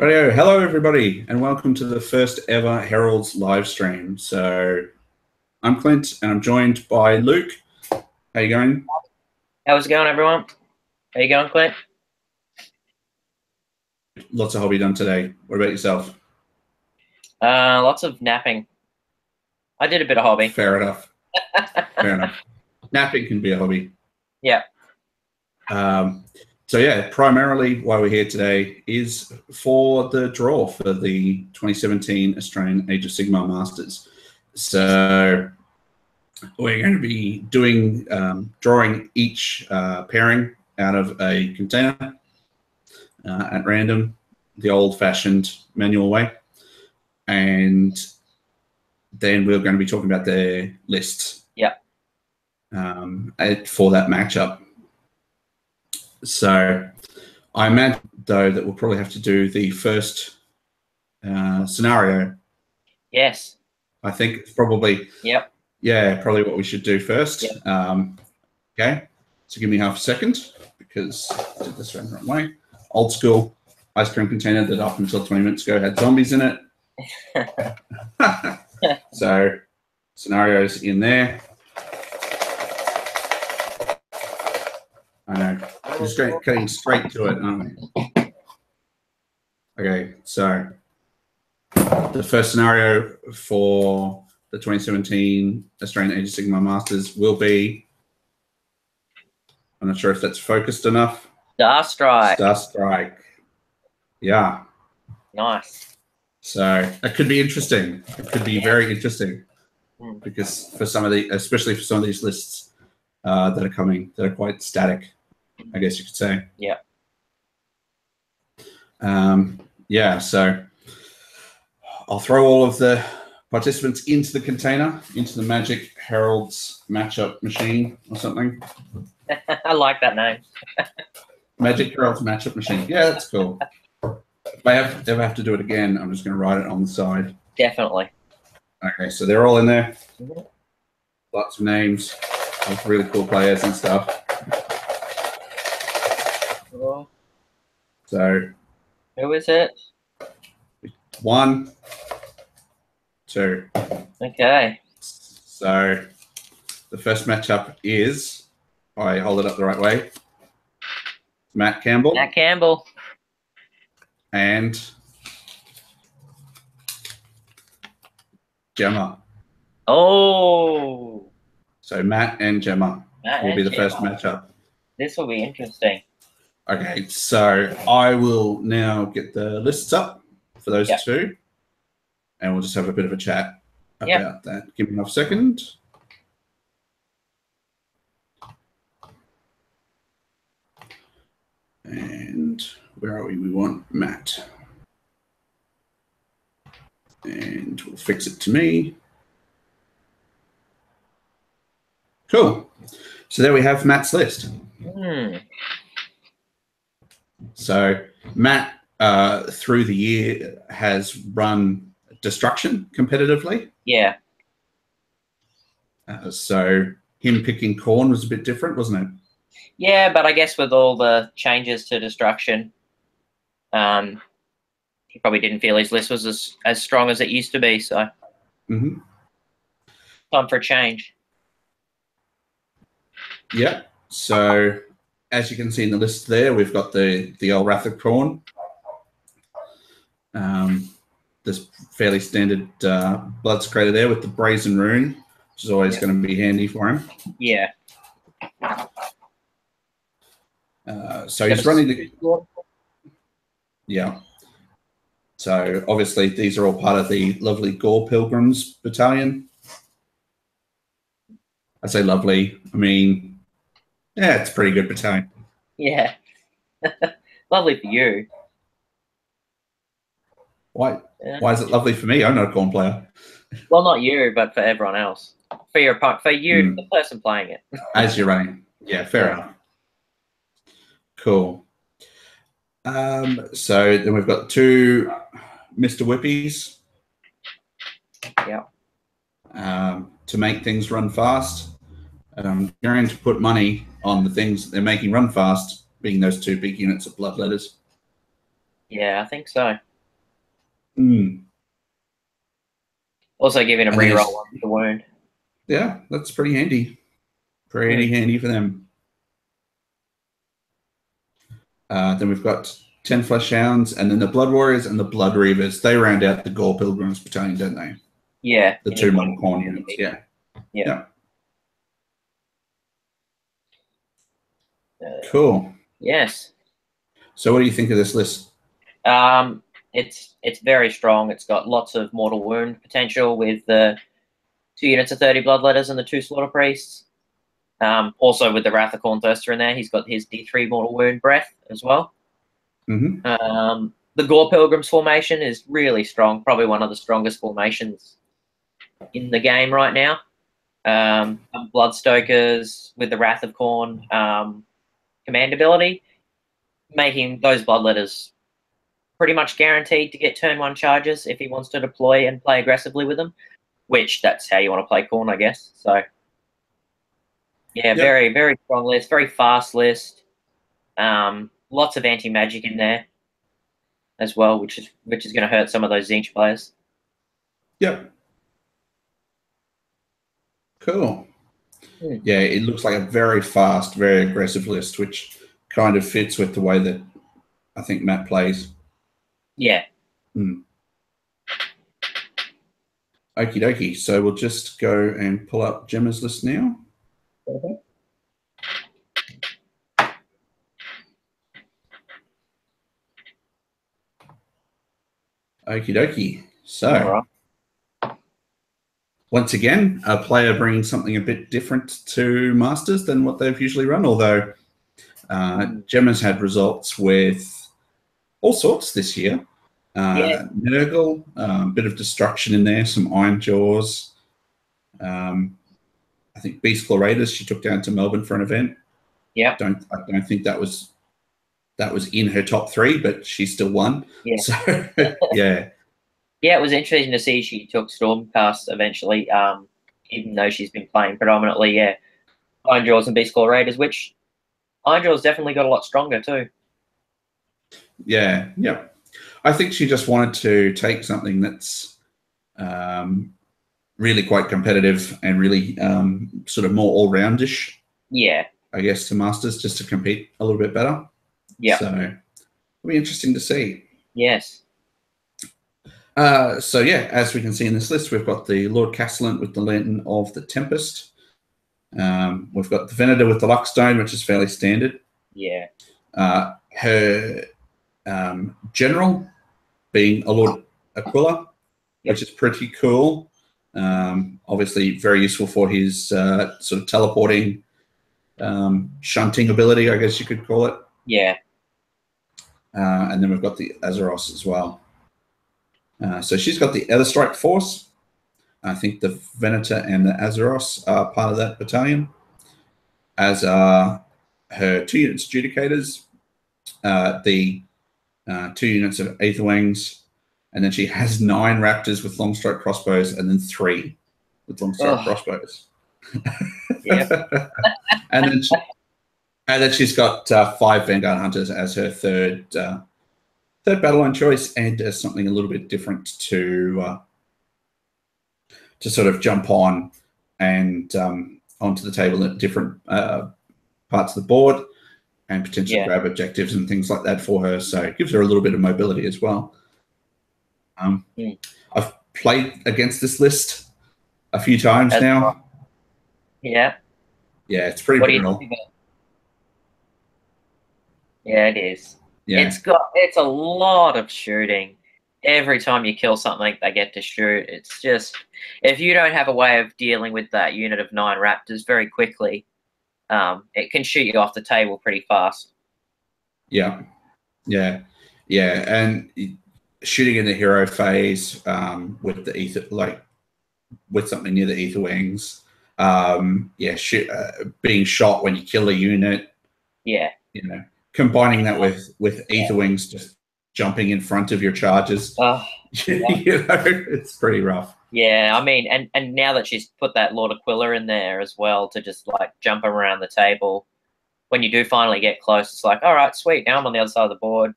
Rightio. Hello, everybody, and welcome to the first ever Herald's live stream. So, I'm Clint, and I'm joined by Luke. How you going? How's it going, everyone? How you going, Clint? Lots of hobby done today. What about yourself? Lots of napping. I did a bit of hobby. Fair enough. Fair enough. Napping can be a hobby. Yeah. So yeah, primarily why we're here today is for the draw for the 2017 Australian Age of Sigmar Masters. So we're going to be doing drawing each pairing out of a container at random, the old-fashioned manual way, and then we're going to be talking about their lists. Yeah. For that matchup. So I imagine, though, that we'll probably have to do the first scenario. Yes. I think it's probably, Yep. Yeah, probably what we should do first. Yep. Okay, so give me half a second because I did this around the wrong way. Old school ice cream container that up until 20 minutes ago had zombies in it. So scenarios in there. I know. Just getting straight to it, aren't we? Okay, so the first scenario for the 2017 Australian Age of Sigmar Masters will be, I'm not sure if that's focused enough. Star Strike. Star Strike. Yeah. Nice. So that could be interesting. It could be very interesting because for some of the, especially for some of these lists that are coming, that are quite static, I guess you could say. Yeah. Yeah, so I'll throw all of the participants into the container, into the Magic Herald's matchup machine or something. I like that name. Magic Herald's matchup machine. Yeah, that's cool. If I ever have to do it again, I'm just going to write it on the side. Definitely. Okay, so they're all in there. Lots of names of really cool players and stuff. Cool. So who is it? 1, 2. Okay. So the first matchup is, if I hold it up the right way, Matt Campbell. Matt Campbell. And Gemma. Oh. So Matt and Gemma will be the first matchup. This will be interesting. Okay, so I will now get the lists up for those two, and we'll just have a bit of a chat about that. Give me half a second. And where are we? We want Matt. And we'll fix it to me. Cool. So there we have Matt's list. So Matt, through the year, has run Destruction competitively. Yeah. So him picking Khorne was a bit different, wasn't it? Yeah, but I guess with all the changes to Destruction, he probably didn't feel his list was as strong as it used to be. So time for a change. Yeah. So as you can see in the list there, we've got the old Wrath of Khorne. This fairly standard blood secretor there with the Brazen Rune, which is always going to be handy for him. Yeah. So he's running the... Yeah. So obviously these are all part of the lovely Gore Pilgrims battalion. I say lovely. I mean, yeah, it's a pretty good battalion. Yeah. Lovely for you. Why? Yeah. Why is it lovely for me? I'm not a Khorne player. Well, not you, but for everyone else. For you, the person playing it. As you're running. Yeah, fair enough. Cool. So then we've got 2 Mr. Whippies. Yeah. To make things run fast. I'm going to put money on the things that they're making run fast, being those 2 big units of bloodletters. Yeah, I think so. Mm. Also giving a And then reroll it's- on the wound. yeah, that's pretty handy. Pretty handy for them. Then we've got 10 Flesh Hounds, and then the Blood Warriors and the Blood Reavers. They round out the Gore Pilgrims battalion, don't they? Yeah. The two model corn units. Yeah. Yeah. Cool. Yes. So what do you think of this list? It's very strong. It's got lots of mortal wound potential with the 2 units of 30 Bloodletters and the 2 Slaughter Priests. Also with the Wrath of Khorne Thirster in there, he's got his D3 mortal wound breath as well. Mm-hmm. The Gore Pilgrims formation is really strong, probably one of the strongest formations in the game right now. Bloodstokers with the Wrath of Khorne command ability, making those Bloodletters pretty much guaranteed to get turn 1 charges if he wants to deploy and play aggressively with them, which that's how you want to play Khorne, I guess. So, yeah, very, very strong list, very fast list. Lots of anti-magic in there as well, which is going to hurt some of those Zinch players. Yep. Cool. Yeah, it looks like a very fast, very aggressive list, which kind of fits with the way that I think Matt plays. Yeah. Okie dokie. So we'll just go and pull up Gemma's list now. Okie dokie. So, once again, a player bringing something a bit different to Masters than what they've usually run, although Gemma's had results with all sorts this year. Nurgle, a bit of destruction in there, some Iron Jaws. I think Beast Claw Raiders she took down to Melbourne for an event. Yeah. I don't think that was in her top 3, but she still won. Yeah. So yeah. Yeah, it was interesting to see she took Stormcast eventually, even though she's been playing predominantly, Iron Jaws and Beast Claw Raiders, which Iron Jaws definitely got a lot stronger too. Yeah. I think she just wanted to take something that's really quite competitive and really sort of more all-roundish. Yeah. I guess to Masters, just to compete a little bit better. Yeah. So it'll be interesting to see. Yes. So yeah, as we can see in this list, we've got the Lord Castellan with the Lantern of the Tempest. We've got the Venator with the Luckstone, which is fairly standard. Yeah. Her general being a Lord Aquila, which is pretty cool. Obviously very useful for his sort of teleporting shunting ability, I guess you could call it. Yeah. And then we've got the Azeroth as well. So she's got the Etherstrike Force. I think the Venator and the Azeroth are part of that battalion, as are her 2 units Judicators, the 2 units of Aetherwings, and then she has 9 Raptors with long-strike crossbows, and then 3 with long-strike crossbows. Yeah. and then she's got 5 Vanguard Hunters as her third battle line choice, and as something a little bit different to sort of jump on and onto the table at different parts of the board and potentially grab objectives and things like that for her. So it gives her a little bit of mobility as well. I've played against this list a few times now. Yeah. Yeah, it's pretty brutal. Yeah, it is. Yeah. It's a lot of shooting. Every time you kill something, they get to shoot. It's just, if you don't have a way of dealing with that unit of 9 Raptors very quickly, it can shoot you off the table pretty fast. Yeah. And shooting in the hero phase with the ether, like with something near the ether wings. Being shot when you kill a unit. Yeah. Combining that with ether wings just jumping in front of your charges. It's pretty rough. Yeah, I mean, and now that she's put that Lord Aquila in there as well to just like jump around the table, when you do finally get close, it's like, all right, sweet, now I'm on the other side of the board.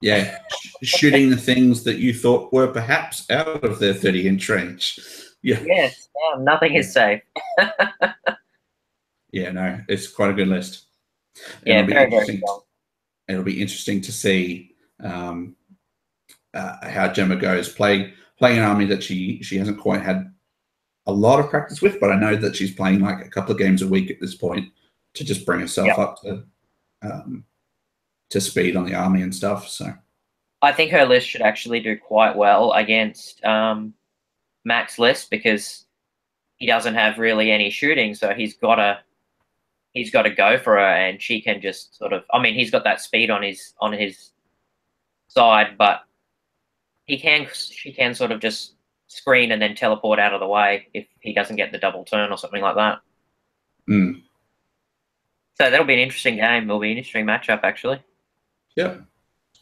Yeah, shooting the things that you thought were perhaps out of their 30-inch range. Yeah. Yes, nothing is safe. Yeah, no, it's quite a good list. Yeah, It'll be very, very interesting. strong. It'll be interesting to see how Gemma goes playing an army that she hasn't quite had a lot of practice with, but I know that she's playing like a couple of games a week at this point to just bring herself up to speed on the army and stuff. So I think her list should actually do quite well against Matt's list because he doesn't have really any shooting, so he's got to go for her, and she can just sort of. I mean, he's got that speed on his side, but she can sort of just screen and then teleport out of the way if he doesn't get the double turn or something like that. Mm. So that'll be an interesting game. It'll be an interesting matchup, actually. Yep.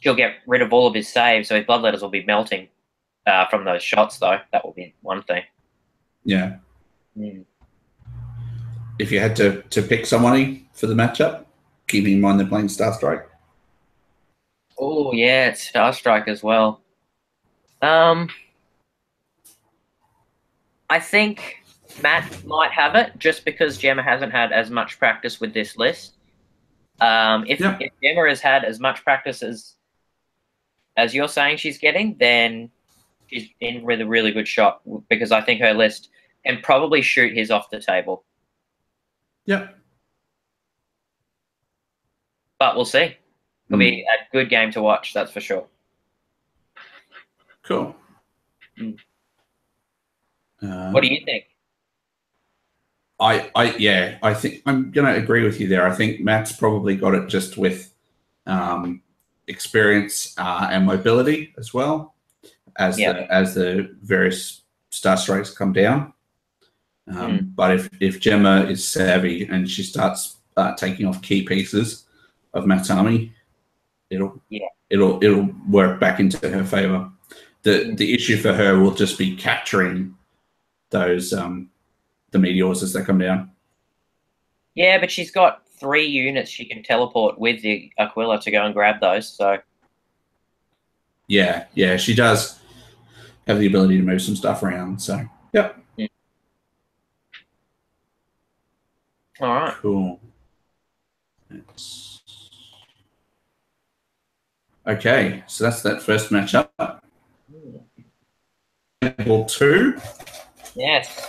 She'll get rid of all of his saves, so his bloodletters will be melting from those shots, though. That will be one thing. Yeah. Mm. If you had to pick somebody for the matchup, keeping in mind they're playing Star Strike. Oh, yeah, it's Star Strike as well. I think Matt might have it just because Gemma hasn't had as much practice with this list. If Gemma has had as much practice as you're saying she's getting, then she's in with a really good shot because I think her list can probably shoot his off the table. Yep. But we'll see. It'll be a good game to watch, that's for sure. Cool. What do you think? I think I'm going to agree with you there. I think Matt's probably got it just with experience and mobility as well as the various Star Strikes come down. But if Gemma is savvy and she starts taking off key pieces of Matt's army, it'll work back into her favor. The issue for her will just be capturing those the meteors as they come down. Yeah, but she's got 3 units she can teleport with the Aquila to go and grab those. So yeah, she does have the ability to move some stuff around. So yep. All right. Cool. Okay, so that's that first matchup. Level 2. Yes.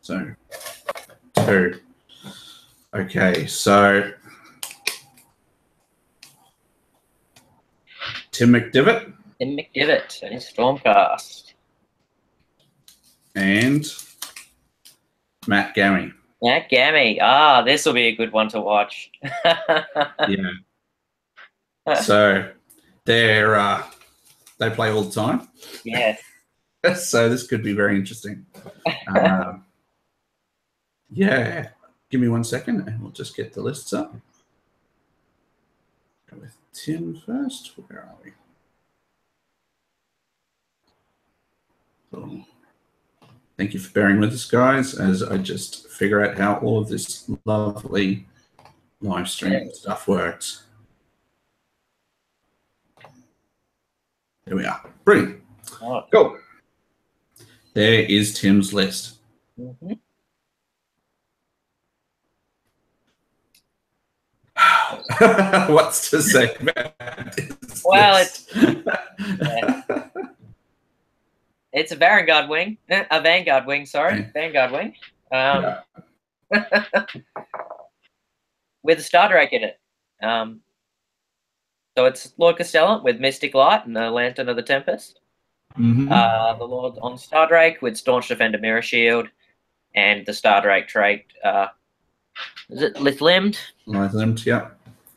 So 2. Okay, so Tim McDivitt. Tim McDivitt and his Stormcast. And Matt Gammy. Matt Gammy. This will be a good one to watch. Yeah. So they play all the time. Yes. So this could be very interesting. Yeah. Give me 1 second and we'll just get the lists up. Go with Tim first. Where are we? Cool. Thank you for bearing with us, guys, as I just figure out how all of this lovely live stream stuff works. There we are. Brilliant. Oh. Go. There is Tim's list. Mm-hmm. What's to say about this? Well, it's a Vanguard wing. A Vanguard wing, sorry. Okay. Vanguard wing. With a Star Drake in it. So it's Lord Castellan with Mystic Light and the Lantern of the Tempest. Mm-hmm. The Lord on Star Drake with Staunch Defender Mirror Shield and the Star Drake trait. Is it Lithe-limbed? Lithe-limbed, yeah.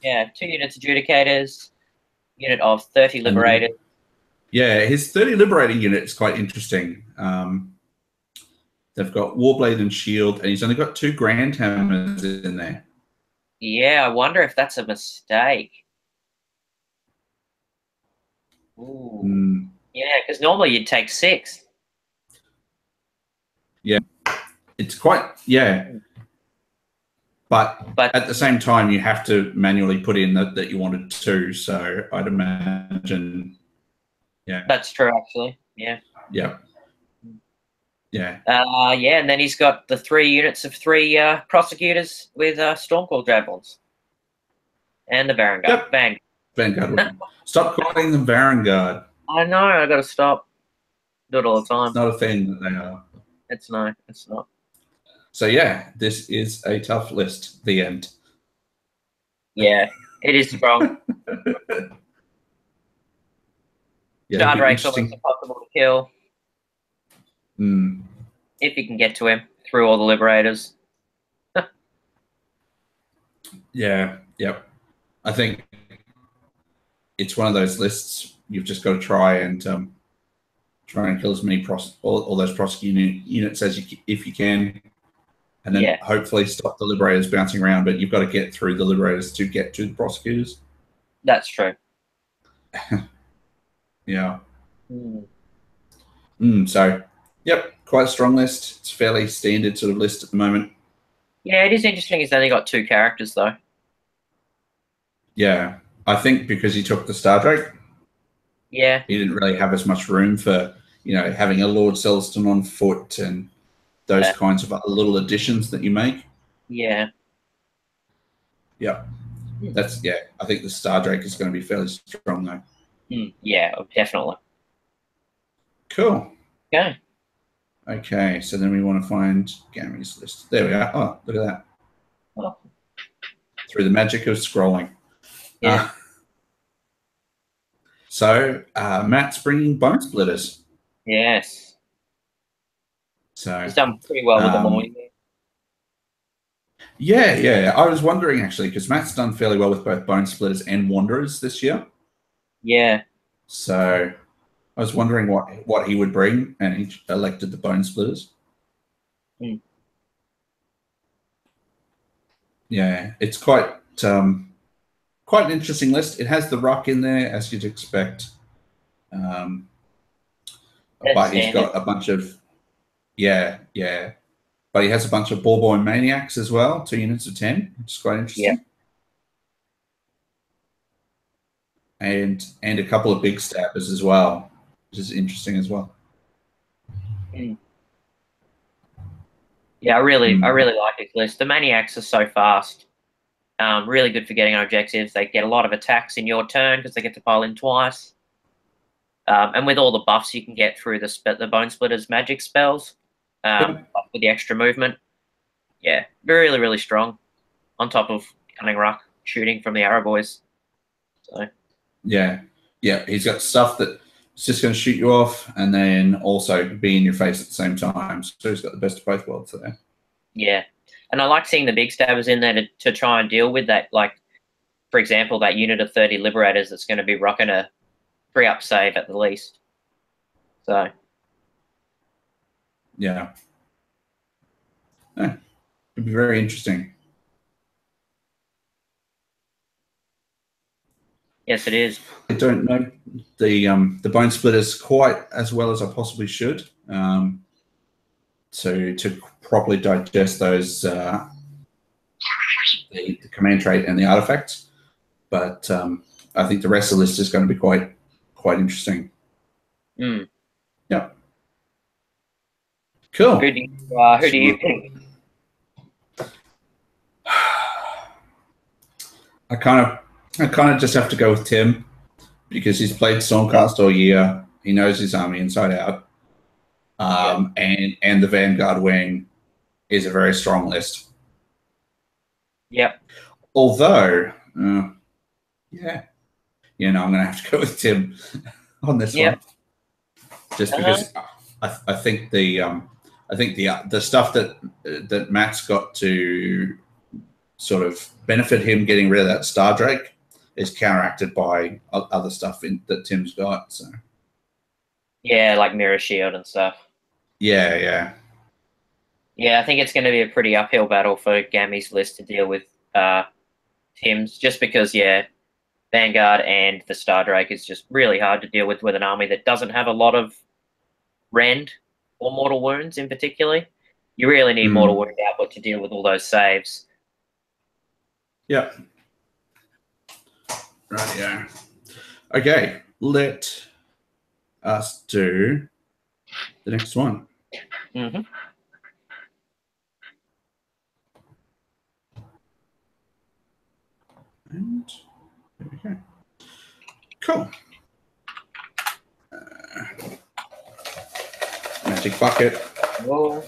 Yeah, 2 units Adjudicators, unit of 30 Liberators. Yeah, his 30 Liberating unit is quite interesting. They've got Warblade and Shield, and he's only got 2 Grand Hammers in there. Yeah, I wonder if that's a mistake. Ooh. Yeah, because normally you'd take 6. Yeah. It's quite, yeah. But at the same time, you have to manually put in that you wanted 2. So I'd imagine, yeah. That's true, actually. Yeah. Yeah. Yeah. Yeah, and then he's got the 3 units of 3 prosecutors with Stormclaw javelins. And the Vanguard. Yep. Vanguard. Stop calling them Vanguard. I know, I gotta stop. Do it all the time. It's not a thing that they are. It's not. So yeah, this is a tough list. The end. Yeah, it is strong. Yeah, Star Drake's almost impossible to kill. If you can get to him through all the Liberators. Yeah, yep. I think it's one of those lists you've just got to try and kill as many all those prosecuting units as if you can, and then hopefully stop the Liberators bouncing around. But you've got to get through the Liberators to get to the prosecutors. That's true. Yeah. So, yep, quite a strong list. It's a fairly standard sort of list at the moment. Yeah, it is interesting. He's only got 2 characters though. Yeah, I think because he took the Star Drake. Yeah. He didn't really have as much room for, having a Lord Celestin on foot and those kinds of little additions that you make. Yeah. Yeah. I think the Star Drake is going to be fairly strong though. Yeah, definitely. Cool. Okay. Okay, so then we want to find Gammy's list. There we are. Oh, look at that. Oh. Through the magic of scrolling. Yeah. So Matt's bringing Bone Splitters. Yes. So he's done pretty well with them all. Yeah. I was wondering actually because Matt's done fairly well with both Bone Splitters and Wanderers this year. Yeah. So I was wondering what he would bring, and he elected the Bone Splitters. Yeah, it's quite an interesting list. It has the Rock in there, as you'd expect. But he's got a bunch of but he has a bunch of Bourboin Maniacs as well, 2 units of 10, which is quite interesting. And a couple of big stabbers as well, which is interesting as well. Yeah, I really like this list. The Maniacs are so fast. Really good for getting on objectives. They get a lot of attacks in your turn because they get to pile in twice. And with all the buffs you can get through the Bone Splitters magic spells, with the extra movement. Yeah, really, really strong. On top of Cunning Ruck shooting from the Arrow Boys. So. Yeah, he's got stuff that's just going to shoot you off and then also be in your face at the same time. So he's got the best of both worlds there. Yeah. And I like seeing the big stabbers in there to try and deal with that. Like, for example, that unit of 30 Liberators that's going to be rocking a 3-up save at the least. So. Yeah. It'd be very interesting. Yes, it is. I don't know the Bone Splitters quite as well as I possibly should to properly digest those the command trait and the artifacts, but I think the rest of the list is going to be quite interesting. Yeah. Cool. Who do you think? I kind of just have to go with Tim because he's played Stormcast all year. He knows his army inside out. And the Vanguard wing is a very strong list. Yep. Although, I'm going to have to go with Tim on this one, just because I think the stuff that Matt's got to sort of benefit him getting rid of that Star Drake is counteracted by other stuff that Tim's got. So. Yeah, like Mirror Shield and stuff. Yeah. Yeah, I think it's going to be a pretty uphill battle for Gammy's list to deal with Tim's, just because, Vanguard and the Star Drake is just really hard to deal with an army that doesn't have a lot of rend or mortal wounds in particular. You really need mortal wound output to deal with all those saves. Yep. Right, yeah. Okay, let us do the next one. Mm-hmm. And there we go. Cool. Magic bucket. Whoa.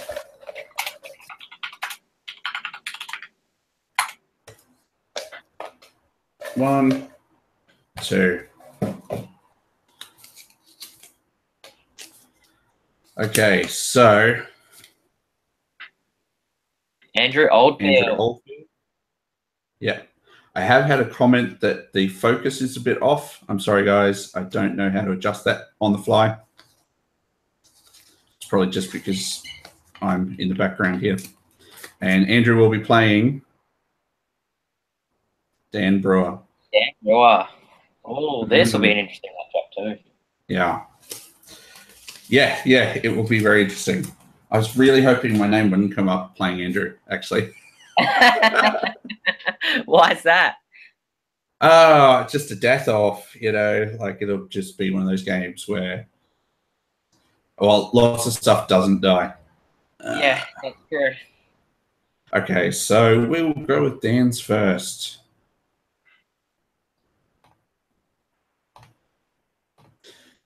One, two. Okay, so Andrew Oldfield. Yeah. I have had a comment that the focus is a bit off. I'm sorry, guys. I don't know how to adjust that on the fly. It's probably just because I'm in the background here. And Andrew will be playing Dan Brewer. Dan Brewer. Oh, this will be an interesting matchup too. Yeah. Yeah, it will be very interesting. I was really hoping my name wouldn't come up playing Andrew, actually. Why is that? Just a death off, like it'll just be one of those games where, well, lots of stuff doesn't die. Yeah, that's true. Okay, so we'll go with Dan's first.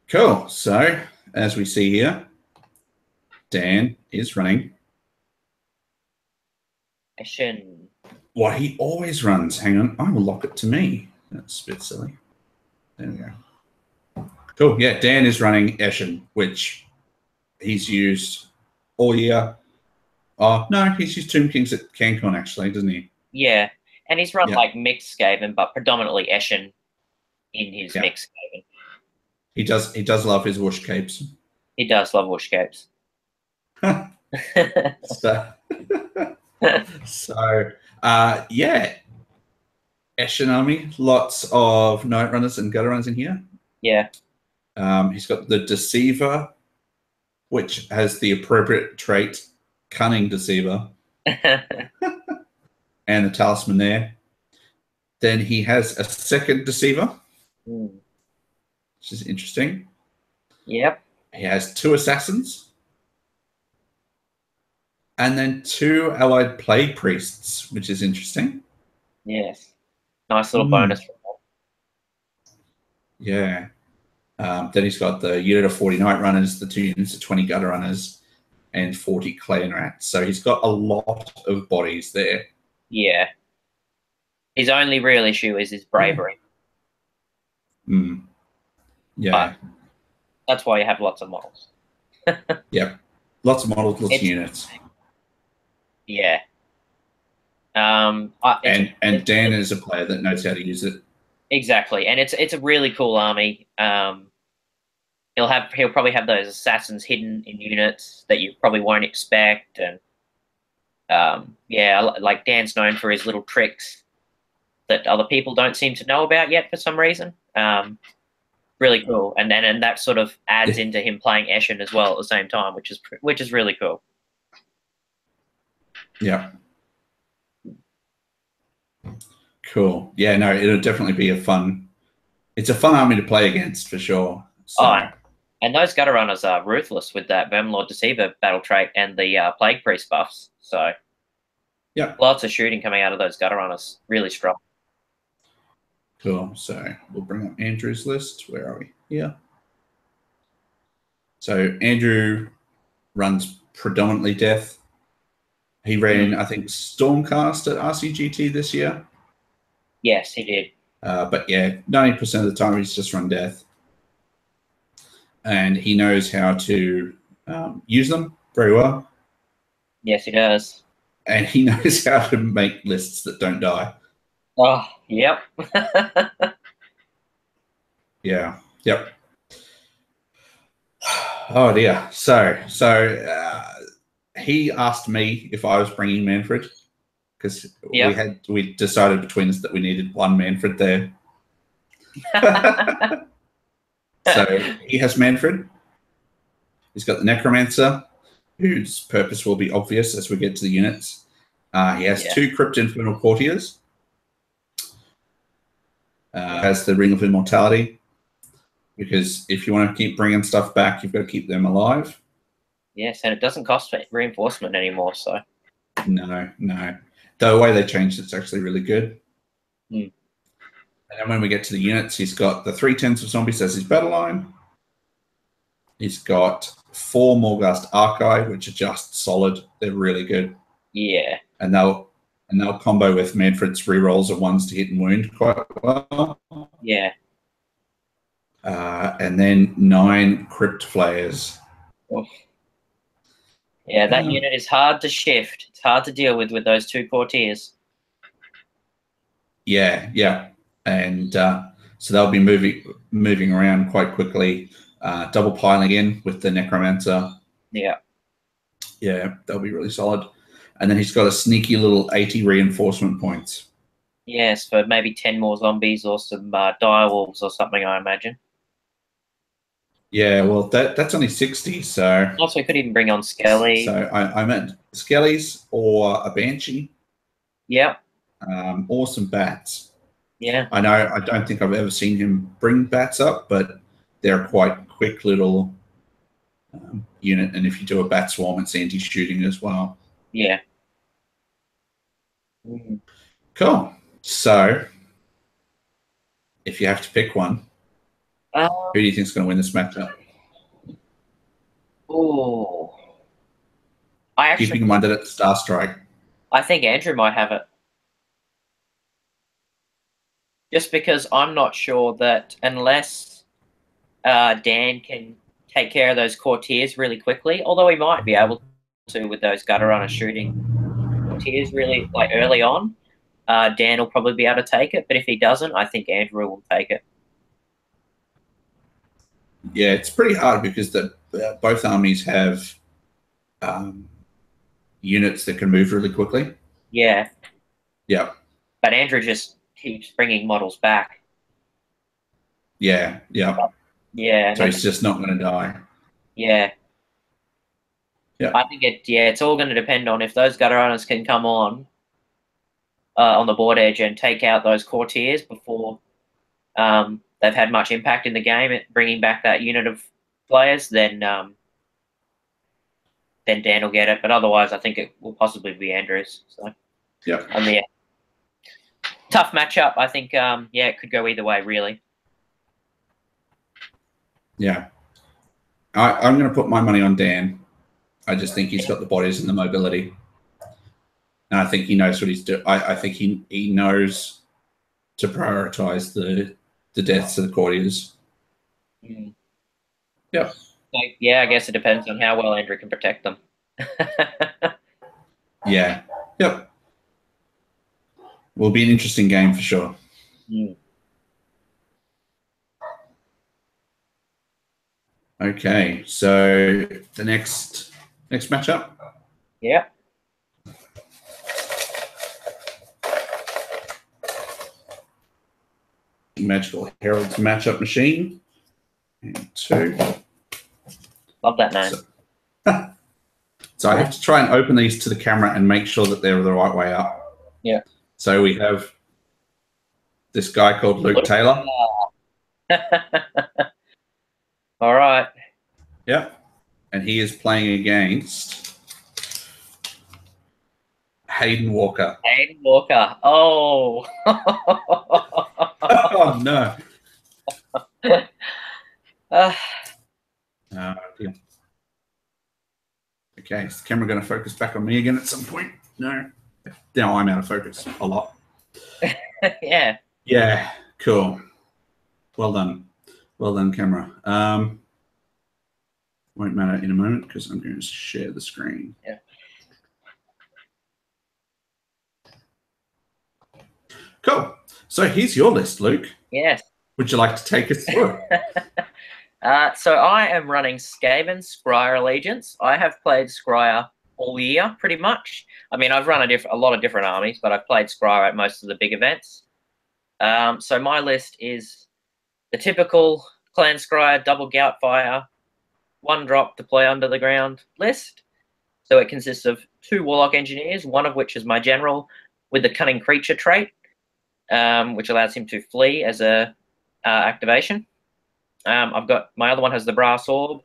Cool. So, as we see here, Dan is running what he always runs. Hang on, I will lock it to me. That's a bit silly. There we go. Cool. Yeah, Dan is running Eshin, which he's used all year. Oh, no, he's used Tomb Kings at CanCon, actually, doesn't he? Yeah, and he's run like mixed Skaven, but predominantly Eshin in his mixed Skaven. He does love his whoosh capes. He does love whoosh capes. So, yeah, Eshin army, lots of Night Runners and Gutter Runners in here. Yeah. He's got the Deceiver, which has the appropriate trait, Cunning Deceiver, and the Talisman there. Then he has a second Deceiver, which is interesting. Yep. He has 2 Assassins. And then 2 Allied Plague Priests, which is interesting. Yes. Nice little bonus from that. Yeah. Then he's got the unit of 40 Night Runners, the 2 units of 20 Gutter Runners, and 40 Clan Rats. So he's got a lot of bodies there. Yeah. His only real issue is his bravery. Yeah. But that's why you have lots of models. Yep. Lots of models, lots of units. Yeah. And Dan is a player that knows how to use it. Exactly. And it's a really cool army. He'll probably have those assassins hidden in units that you probably won't expect, and yeah, like Dan's known for his little tricks that other people don't seem to know about yet for some reason. Really cool, and that sort of adds into him playing Eshin as well at the same time, which is really cool. Yeah. Cool. Yeah, no, it'll definitely be it's a fun army to play against for sure. So. Oh, and those Gutter Runners are ruthless with that Vermlord Deceiver battle trait and the Plague Priest buffs. So, yeah, lots of shooting coming out of those Gutter Runners. Really strong. Cool. So we'll bring up Andrew's list. Where are we? Here. So Andrew runs predominantly Death. He ran, I think, Stormcast at RCGT this year. Yes, he did. But yeah, 90% of the time he's just run Death. And he knows how to use them very well. Yes, he does. And he knows how to make lists that don't die. Oh, yep. Yeah, yep. Oh dear. So he asked me if I was bringing Manfred because we decided between us that we needed one Manfred there. So he has Manfred. He's got the Necromancer, whose purpose will be obvious as we get to the units. He has 2 Crypt Infernal Courtiers. Has the Ring of Immortality, because if you want to keep bringing stuff back, you've got to keep them alive. Yes, and it doesn't cost reinforcement anymore, so. No. The way they changed it's actually really good. Mm. And then when we get to the units, he's got the 3 tens of zombies as his battle line. He's got 4 Morghast Archive, which are just solid. They're really good. Yeah. And they'll combo with Manfred's rerolls of 1s to hit and wound quite well. Yeah. And then 9 Crypt Flayers. Oof. Yeah, that unit is hard to shift. It's hard to deal with those 2 courtiers. Yeah. And so they'll be moving around quite quickly, double piling in with the Necromancer. Yeah. Yeah, they'll be really solid. And then he's got a sneaky little 80 reinforcement points. Yes, for maybe 10 more zombies or some direwolves or something, I imagine. Yeah, well, that's only 60, so... Also, we could even bring on Skelly. So I meant Skellies or a Banshee. Yeah. Or some Bats. Yeah. I don't think I've ever seen him bring Bats up, but they're quite quick little unit, and if you do a Bat Swarm, it's anti-shooting as well. Yeah. Cool. So, if you have to pick one, who do you think is going to win this matchup? Oh, Keeping in mind that it's Star Strike. I think Andrew might have it. Just because I'm not sure that unless Dan can take care of those courtiers really quickly, although he might be able to with those gutter runners shooting courtiers really early on, Dan will probably be able to take it. But if he doesn't, I think Andrew will take it. Yeah, it's pretty hard because both armies have units that can move really quickly. Yeah. Yeah. But Andrew just keeps bringing models back. Yeah. So he's just not going to die. Yeah. Yeah. I think it's all going to depend on if those gutter runners can come on the board edge and take out those courtiers before they've had much impact in the game at bringing back that unit of players, then Dan will get it. But otherwise, I think it will possibly be Andrews. So, yeah. Tough matchup. I think, it could go either way, really. Yeah. I'm going to put my money on Dan. I just think he's got the bodies and the mobility. And I think he knows what he's doing. I think he knows to prioritize the deaths of the courtiers. Mm. Yeah. I guess it depends on how well Andrew can protect them. Yeah. Yep. Will be an interesting game for sure. Mm. Okay, so the next matchup. Yeah. Magical Herald's matchup machine. And 2. Love that name. So I have to try and open these to the camera and make sure that they're the right way up. Yeah. So we have this guy called Luke Taylor. All right. Yeah. And he is playing against Hayden Walker. Hayden Walker. Oh. Oh, no. Yeah. Okay, is the camera going to focus back on me again at some point? No. Now I'm out of focus a lot. Yeah. Yeah, cool. Well done. Well done, camera. Won't matter in a moment because I'm going to share the screen. Yeah. Cool. So here's your list, Luke. Yes. Would you like to take us through it? So I am running Skaven Scryer Allegiance. I have played Scryer all year, pretty much. I mean, I've run a lot of different armies, but I've played Scryer at most of the big events. So my list is the typical Clan Scryer double gout fire, 1 drop deploy under the ground list. So it consists of 2 Warlock Engineers, one of which is my general with the Cunning Creature trait, which allows him to flee as a activation. I've got my other one has the Brass Orb.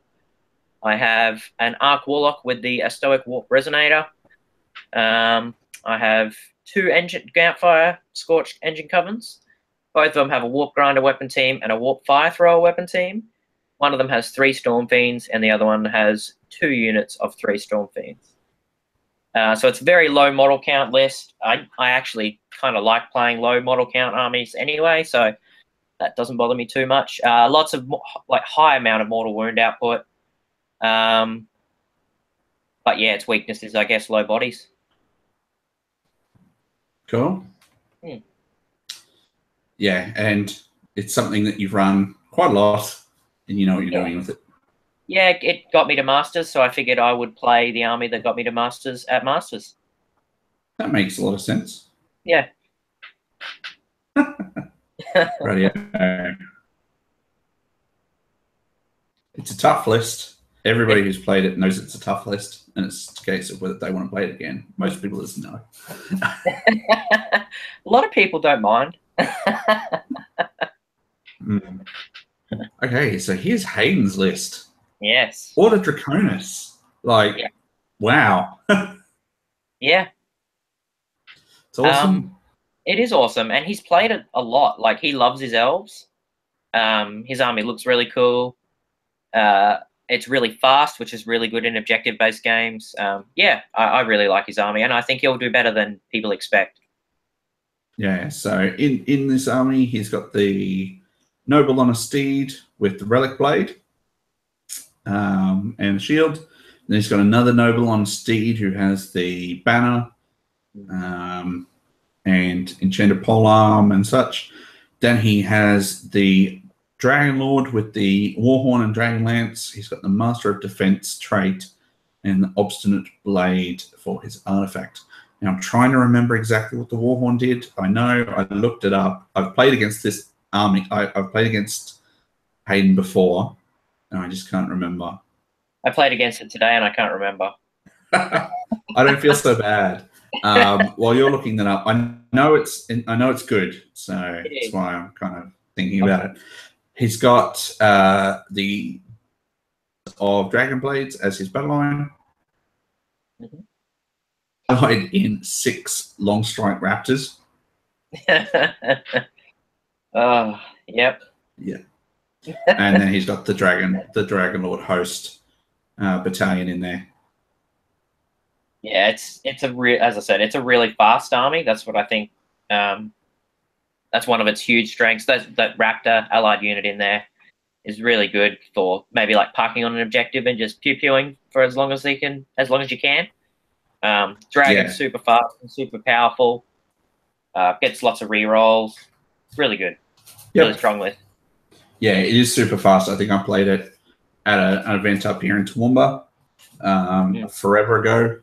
I have an Arc Warlock with the Stoic Warp Resonator. I have 2 Campfire Scorched Engine Covens. Both of them have a Warp Grinder weapon team and a Warp Fire Thrower weapon team. One of them has 3 Storm Fiends, and the other one has 2 units of 3 Storm Fiends. So it's a very low model count list. I actually kind of like playing low model count armies anyway, so that doesn't bother me too much. Lots of high amount of mortal wound output. But yeah, its weakness is, I guess, low bodies. Cool. Yeah, and it's something that you've run quite a lot, and you know what you're doing with it. Yeah, it got me to Masters, so I figured I would play the army that got me to Masters at Masters. That makes a lot of sense. Yeah. Radio. It's a tough list. Everybody who's played it knows it's a tough list, and it's a case of whether they want to play it again. Most people just know. A lot of people don't mind. Okay, so here's Hayden's list. Yes. Order Draconis. Wow. Yeah. It's awesome. It is awesome, and he's played it a lot. Like, he loves his elves. His army looks really cool. It's really fast, which is really good in objective-based games. Yeah, I really like his army, and I think he'll do better than people expect. Yeah, so in this army, he's got the Noble on a Steed with the Relic Blade and the shield. Then he's got another Noble on a Steed who has the banner and Enchanted Polearm and such. Then he has the Dragon Lord with the Warhorn and Dragon Lance. He's got the Master of Defense trait and the Obstinate Blade for his artifact. Now, I'm trying to remember exactly what the Warhorn did. I know I looked it up. I've played against this army. I've played against Hayden before, and I just can't remember. I played against it today, and I can't remember. I don't feel so bad. While you're looking that up, I know it's good, so that's why I'm kind of thinking about it. He's got the of Dragon Blades as his battle line. Died in 6 Long Strike Raptors. Oh, yep. Yeah. And then he's got the Dragon Lord host battalion in there. Yeah, as I said, it's a really fast army. That's what I think. That's one of its huge strengths. That Raptor allied unit in there is really good for maybe like parking on an objective and just pew-pewing for as long as you can. Dragon's super fast and super powerful. Gets lots of rerolls. Really good. Really strong list. Yeah, it is super fast. I think I played it at an event up here in Toowoomba forever ago.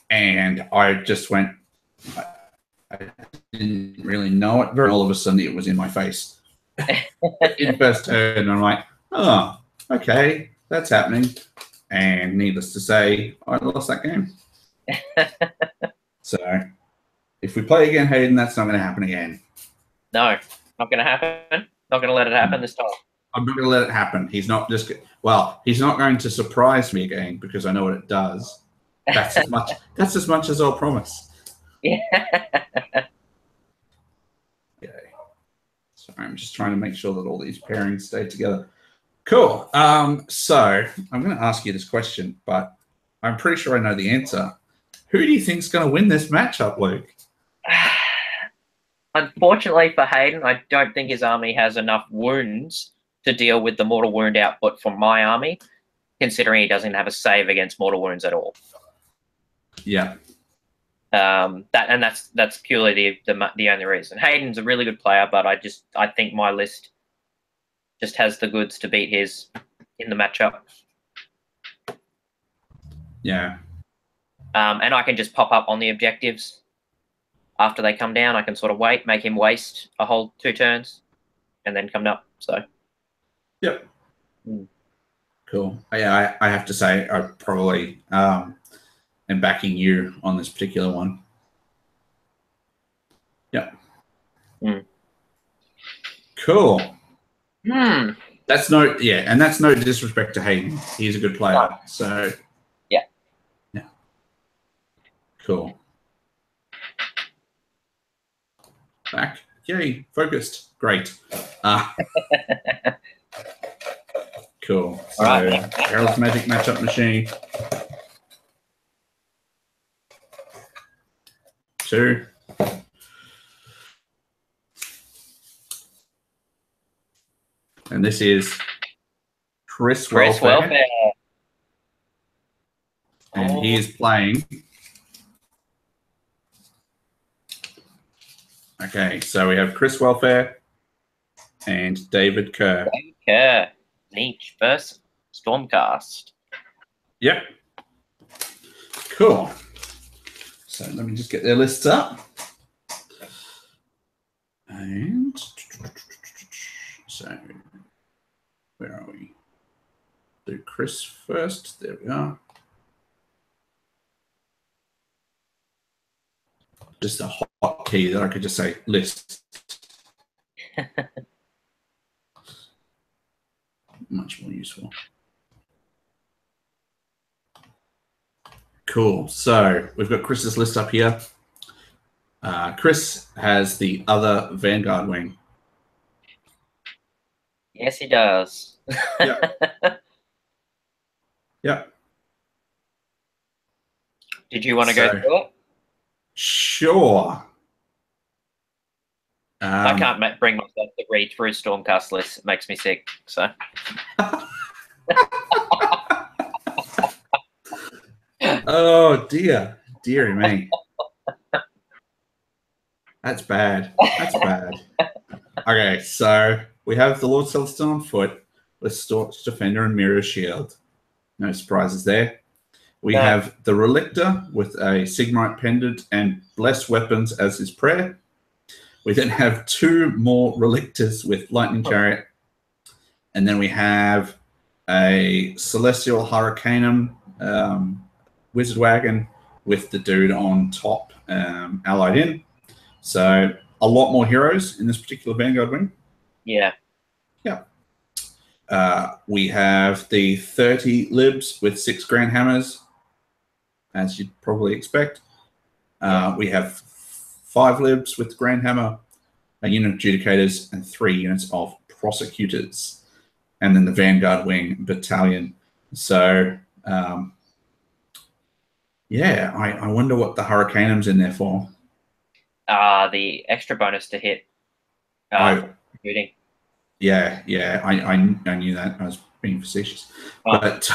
And I just went, I didn't really know it. All of a sudden, it was in my face in first turn. And I'm like, oh, okay, that's happening. And needless to say, I lost that game. So if we play again, Hayden, that's not going to happen again. No, not going to happen. Not going to let it happen this time. I'm not going to let it happen. He's not going to surprise me again because I know what it does. That's as much. That's as much as I'll promise. Yeah. Okay. Sorry, I'm just trying to make sure that all these pairings stay together. Cool. So I'm going to ask you this question, but I'm pretty sure I know the answer. Who do you think's going to win this matchup, Luke? Unfortunately for Hayden, I don't think his army has enough wounds to deal with the mortal wound output from my army, considering he doesn't have a save against mortal wounds at all. Yeah. That's purely the only reason. Hayden's a really good player, but I think my list just has the goods to beat his in the matchup. Yeah. And I can just pop up on the objectives after they come down. I can sort of make him waste a whole 2 turns, and then come up. So. Yep. Cool. Yeah, I have to say, I probably and backing you on this particular one. Yeah. Cool. That's no disrespect to Hayden. He's a good player. No. So yeah. Cool. Back. Yay, focused. Great. Cool. So right, Harold's Magic Matchup Machine. 2. And this is Chris Welfare. And he is playing. Okay, so we have Chris Welfare and David Kerr. David Kerr. Leech versus Stormcast. Yep. Cool. So let me just get their lists up. And so where are we? Do Chris first. There we are. Just a hotkey that I could just say list. Much more useful. Cool. So we've got Chris's list up here. Chris has the other Vanguard wing. Yes, he does. Yep. Yep. Did you want to go through it? Sure. I can't bring myself to read through Stormcast lists. It makes me sick. So. Oh dear, dearie me. That's bad. That's bad. Okay, so we have the Lord Celestin on foot with Storch Defender and Mirror Shield. No surprises there. We have the Relictor with a Sigmar Pendant and Blessed Weapons as his prayer. We then have 2 more Relictors with Lightning Chariot. And then we have a Celestial Hurricanum Wizard Wagon with the dude on top allied in. So a lot more heroes in this particular Vanguard wing. Yeah. Yeah. We have the 30 libs with 6 Grand Hammers, as you'd probably expect. We have 5 libs with Grand Hammer, a unit of Judicators, and 3 units of Prosecutors. And then the Vanguard Wing Battalion. So, yeah, I wonder what the Hurricanum's in there for. The extra bonus to hit shooting. Yeah, I knew that. I was being facetious. But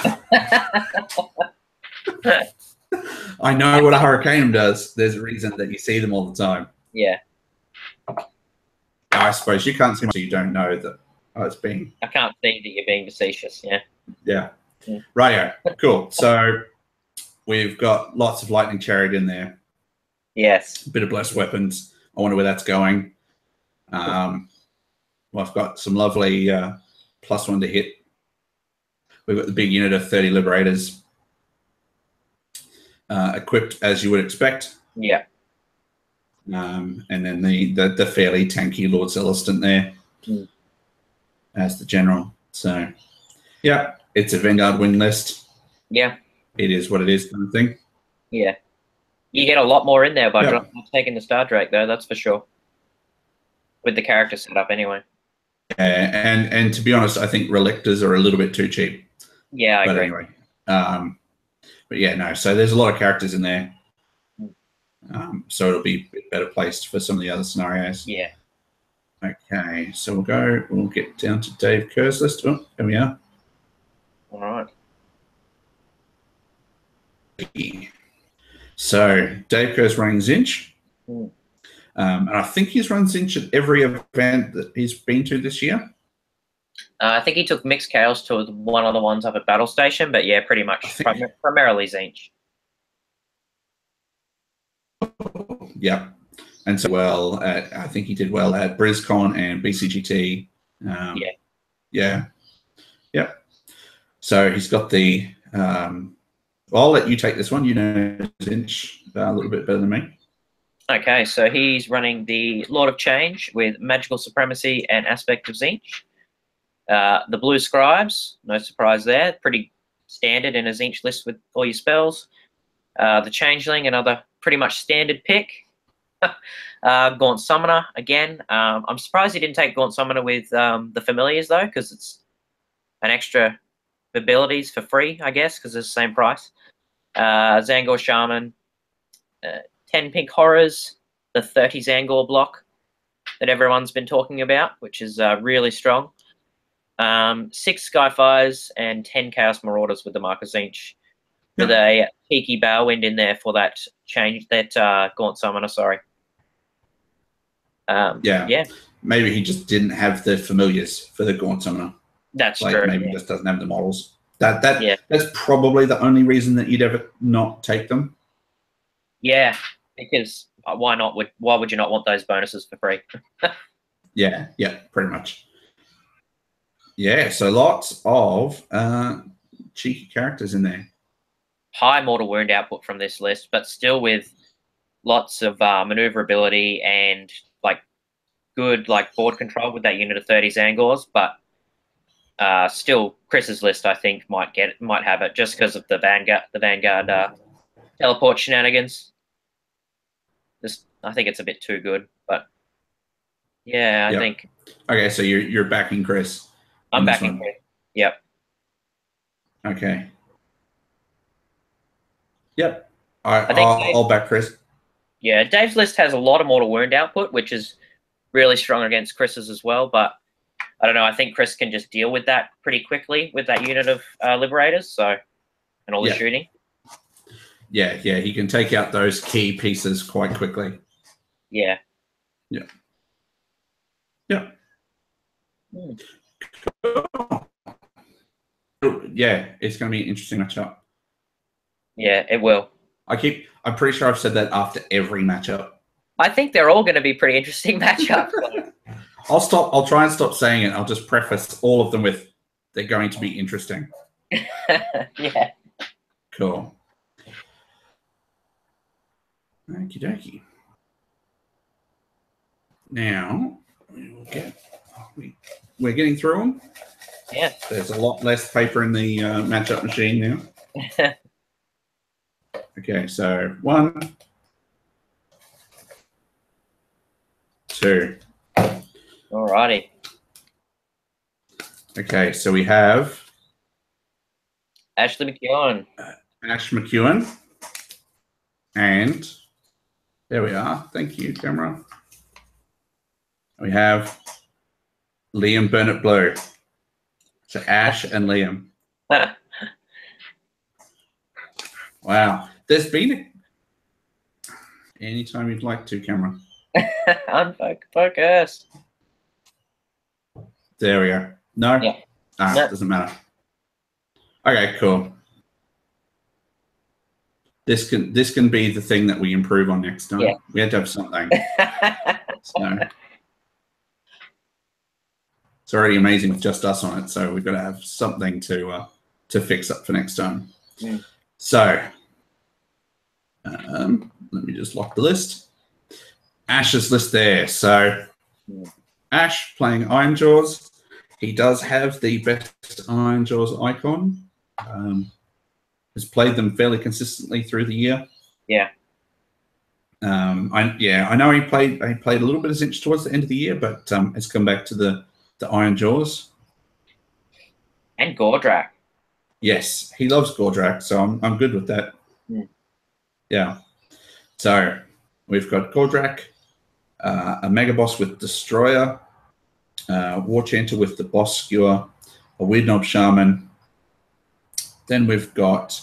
I know what a Hurricanum does. There's a reason that you see them all the time. Yeah. I suppose you can't see much, so you don't know that it's being... I can't see that you're being facetious, yeah. Yeah. Rightio. Cool. So we've got lots of Lightning Chariot in there. Yes. A bit of Blessed Weapons. I wonder where that's going. Well, I've got some lovely +1 to hit. We've got the big unit of 30 Liberators equipped as you would expect. Yeah. And then the fairly tanky Lord Celestin there as the general. So, yeah, it's a Vanguard wing list. Yeah. It is what it is, kind of thing. Yeah. You get a lot more in there by not taking the Star Drake, though, that's for sure. With the character set up, anyway. And to be honest, I think Relictors are a little bit too cheap. Yeah, I agree. Anyway, but yeah, no. So there's a lot of characters in there. So it'll be a bit better placed for some of the other scenarios. Yeah. Okay, so we'll get down to Dave Kerr's list. Oh, there we are. All right. So Dave Kerr's running Zinch. And I think he's run Zinch at every event that he's been to this year. I think he took Mixed Chaos to one of the ones up at Battle Station, but yeah, pretty much primarily Zinch. Yeah. And so I think he did well at BrizCon and BCGT. Yeah. So he's got the I'll let you take this one. You know Zinch a little bit better than me. Okay, so he's running the Lord of Change with Magical Supremacy and Aspect of Zinch. The Blue Scribes, no surprise there. Pretty standard in a Zinch list with all your spells. The Changeling, another pretty much standard pick. Gaunt Summoner, again. I'm surprised he didn't take Gaunt Summoner with the Familiars, though, because it's an extra abilities for free, I guess, because it's the same price. Zangor Shaman, 10 Pink Horrors, the 30 Zangor block that everyone's been talking about, which is really strong. 6 Skyfires and 10 Chaos Marauders with the Mark of Zinch. With a cheeky Balewind in there for that change, that Gaunt Summoner, sorry. Yeah. Maybe he just didn't have the familiars for the Gaunt Summoner. That's true. Maybe he just doesn't have the models. That's probably the only reason that you'd ever not take them. Yeah, because why not? Why would you not want those bonuses for free? Yeah, pretty much. Yeah, so lots of cheeky characters in there. High mortal wound output from this list, but still with lots of maneuverability and good board control with that unit of 30 Zangors. But still, Chris's list I think might have it just because of the Vanguard teleport shenanigans. I think it's a bit too good, but yeah, I think. Okay, so you're backing Chris. I'm backing Chris. Yep. Okay. Yep. I'll back Chris. Yeah, Dave's list has a lot of mortal wound output, which is really strong against Chris's as well. But I don't know. I think Chris can just deal with that pretty quickly with that unit of Liberators, and all the shooting. Yeah, he can take out those key pieces quite quickly. Yeah. Yeah. Yeah, it's going to be an interesting matchup. Yeah, it will. I'm pretty sure I've said that after every matchup. I think they're all going to be pretty interesting matchups. I'll try and stop saying it. I'll just preface all of them with they're going to be interesting. Yeah. Cool. Okie dokie. Now we're getting through them. Yeah. There's a lot less paper in the matchup machine now. Okay, so 1, 2. Alrighty. Okay, so we have Ashley McEwen. Ash McEwen. And there we are. Thank you, camera. We have Liam Burnett Blue. So Ash and Liam. Wow. There's been anytime you'd like to, camera. Unfocused. There we go. No? Yeah. No. Doesn't matter. Okay, cool. This can be the thing that we improve on next time. Yeah. We had to have something. So it's already amazing with just us on it, so we've got to have something to fix up for next time. Yeah. So let me just lock the list. Ash's list there. So Ash playing Iron Jaws. He does have the best Iron Jaws icon. Has played them fairly consistently through the year. Yeah. I know he played a little bit of Zinch towards the end of the year, but has come back to the Iron Jaws. And Gordrak. Yes, he loves Gordrak, so I'm good with that. Yeah. So we've got Gordrak, a Mega Boss with Destroyer, War Chanter with the Boss Skewer, a Weird Knob Shaman. Then we've got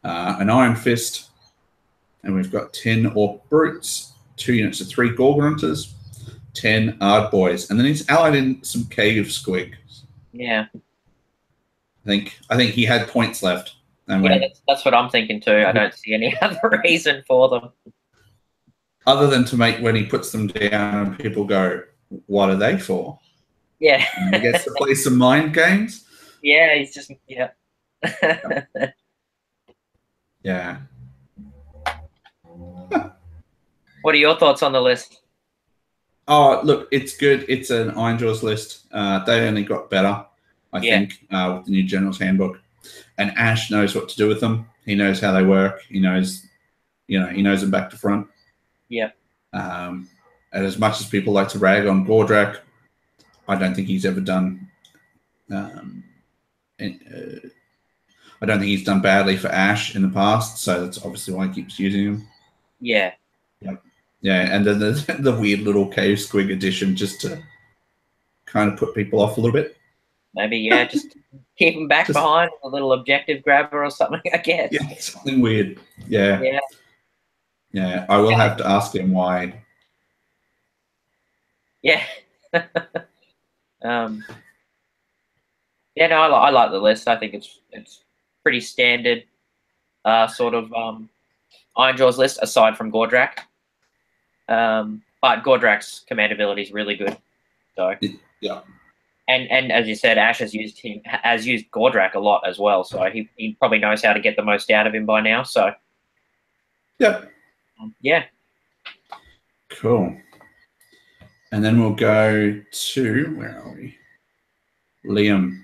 an Iron Fist, and we've got 10 Orc Brutes, 2 units of 3 Gorgrunters, 10 Ard Boys, and then he's allied in some Cave Squigs. Yeah. I think he had points left. And that's what I'm thinking too. I don't see any other reason for them. Other than to make when he puts them down and people go, what are they for? Yeah. And he gets to play some mind games. Yeah, he's just, yeah. Yeah. What are your thoughts on the list? Oh, look, it's good. It's an Iron Jaws list. They only got better, I think, with the new General's Handbook. And Ash knows what to do with them. He knows how they work. He knows, he knows them back to front. Yeah. And as much as people like to rag on Gordrak, I don't think he's ever done. I don't think he's done badly for Ash in the past, so that's obviously why he keeps using him. Yeah. Yep. Yeah, and then the weird little cave squig edition just to kind of put people off a little bit. Maybe, just keep him back behind a little objective grabber or something, I guess. Yeah, something weird. Yeah. Yeah. Yeah, I will have to ask him why. Yeah. Yeah, no, I like the list. I think it's pretty standard sort of Iron Jaws list, aside from Gordrak. But Gordrak's command ability is really good. So yeah. And as you said, Ash has used Gordrak a lot as well. So he probably knows how to get the most out of him by now. So Yep. Yeah. Cool. And then we'll go to, where are we? Liam.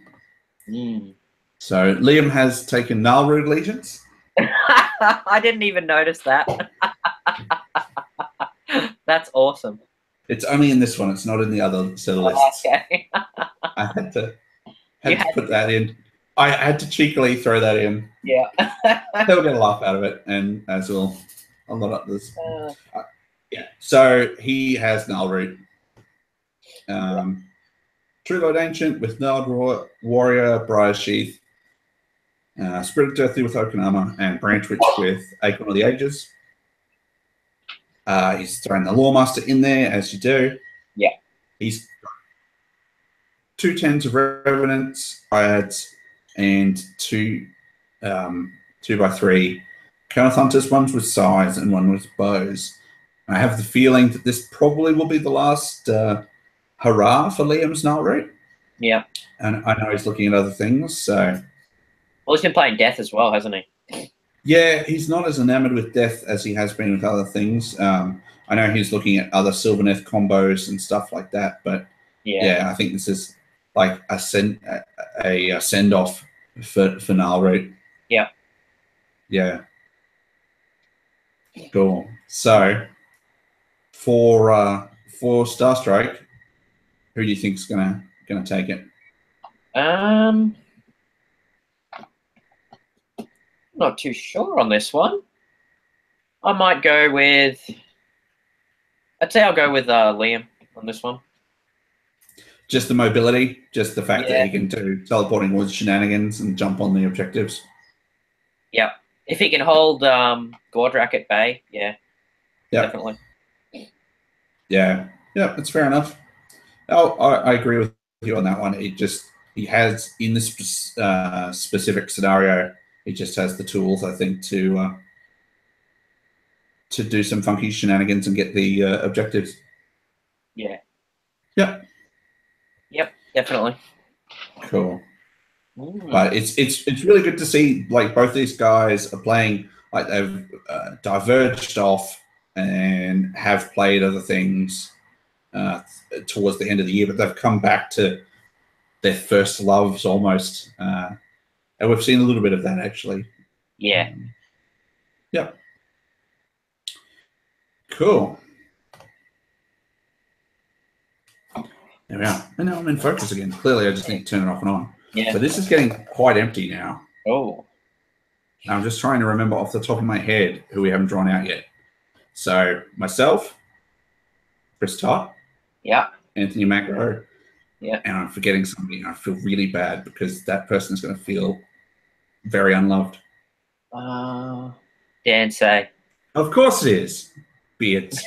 So Liam has taken Nalroot allegiance. I didn't even notice that. That's awesome. It's only in this one. It's not in the other set of lists. Okay. I had to put that in. I had to cheekily throw that in. Yeah. They'll get a laugh out of it, and as will a lot of others. Yeah. So he has Nalroot. True Lord Ancient with Nald Warrior, Briar Sheath, Spirit of Deathly with Okanama, and Branch Witch with Acorn of the Ages. He's thrown the Lawmaster in there, as you do. Yeah. He's got 2 10s of Revenants, Triads, and 2 2x3 Kenneth Hunters, one with size and one with bows. I have the feeling that this probably will be the last hurrah for Liam's Nalroot. Yeah. And I know he's looking at other things, so. Well, he's been playing Death as well, hasn't he? Yeah, he's not as enamored with Death as he has been with other things. I know he's looking at other Sylvaneth combos and stuff like that, but yeah, I think this is like a send-off for Nalroot. Yeah. Yeah. Cool. So for Starstrike, who do you think is gonna take it? Not too sure on this one. I might go with. I'd say I'll go with Liam on this one. Just the mobility, just the fact that he can do teleporting with shenanigans and jump on the objectives. Yeah, if he can hold Gordrak at bay, definitely. Yeah, that's fair enough. Oh, I agree with you on that one. He has in this specific scenario, he just has the tools, I think, to do some funky shenanigans and get the objectives. Yeah. Yep. Yep, definitely. Cool. But it's really good to see like both these guys are playing like they've diverged off and have played other things towards the end of the year, but they've come back to their first loves almost, and we've seen a little bit of that actually. Yeah. Yep. Cool. There we are. And now I'm in focus again. Clearly, I just need to turn it off and on. Yeah. So this is getting quite empty now. Oh. I'm just trying to remember off the top of my head who we haven't drawn out yet. So myself, Chris Tott, Anthony Macro, and I'm forgetting somebody, and I feel really bad because that person is going to feel very unloved. Dan Say. Of course it is. Beards.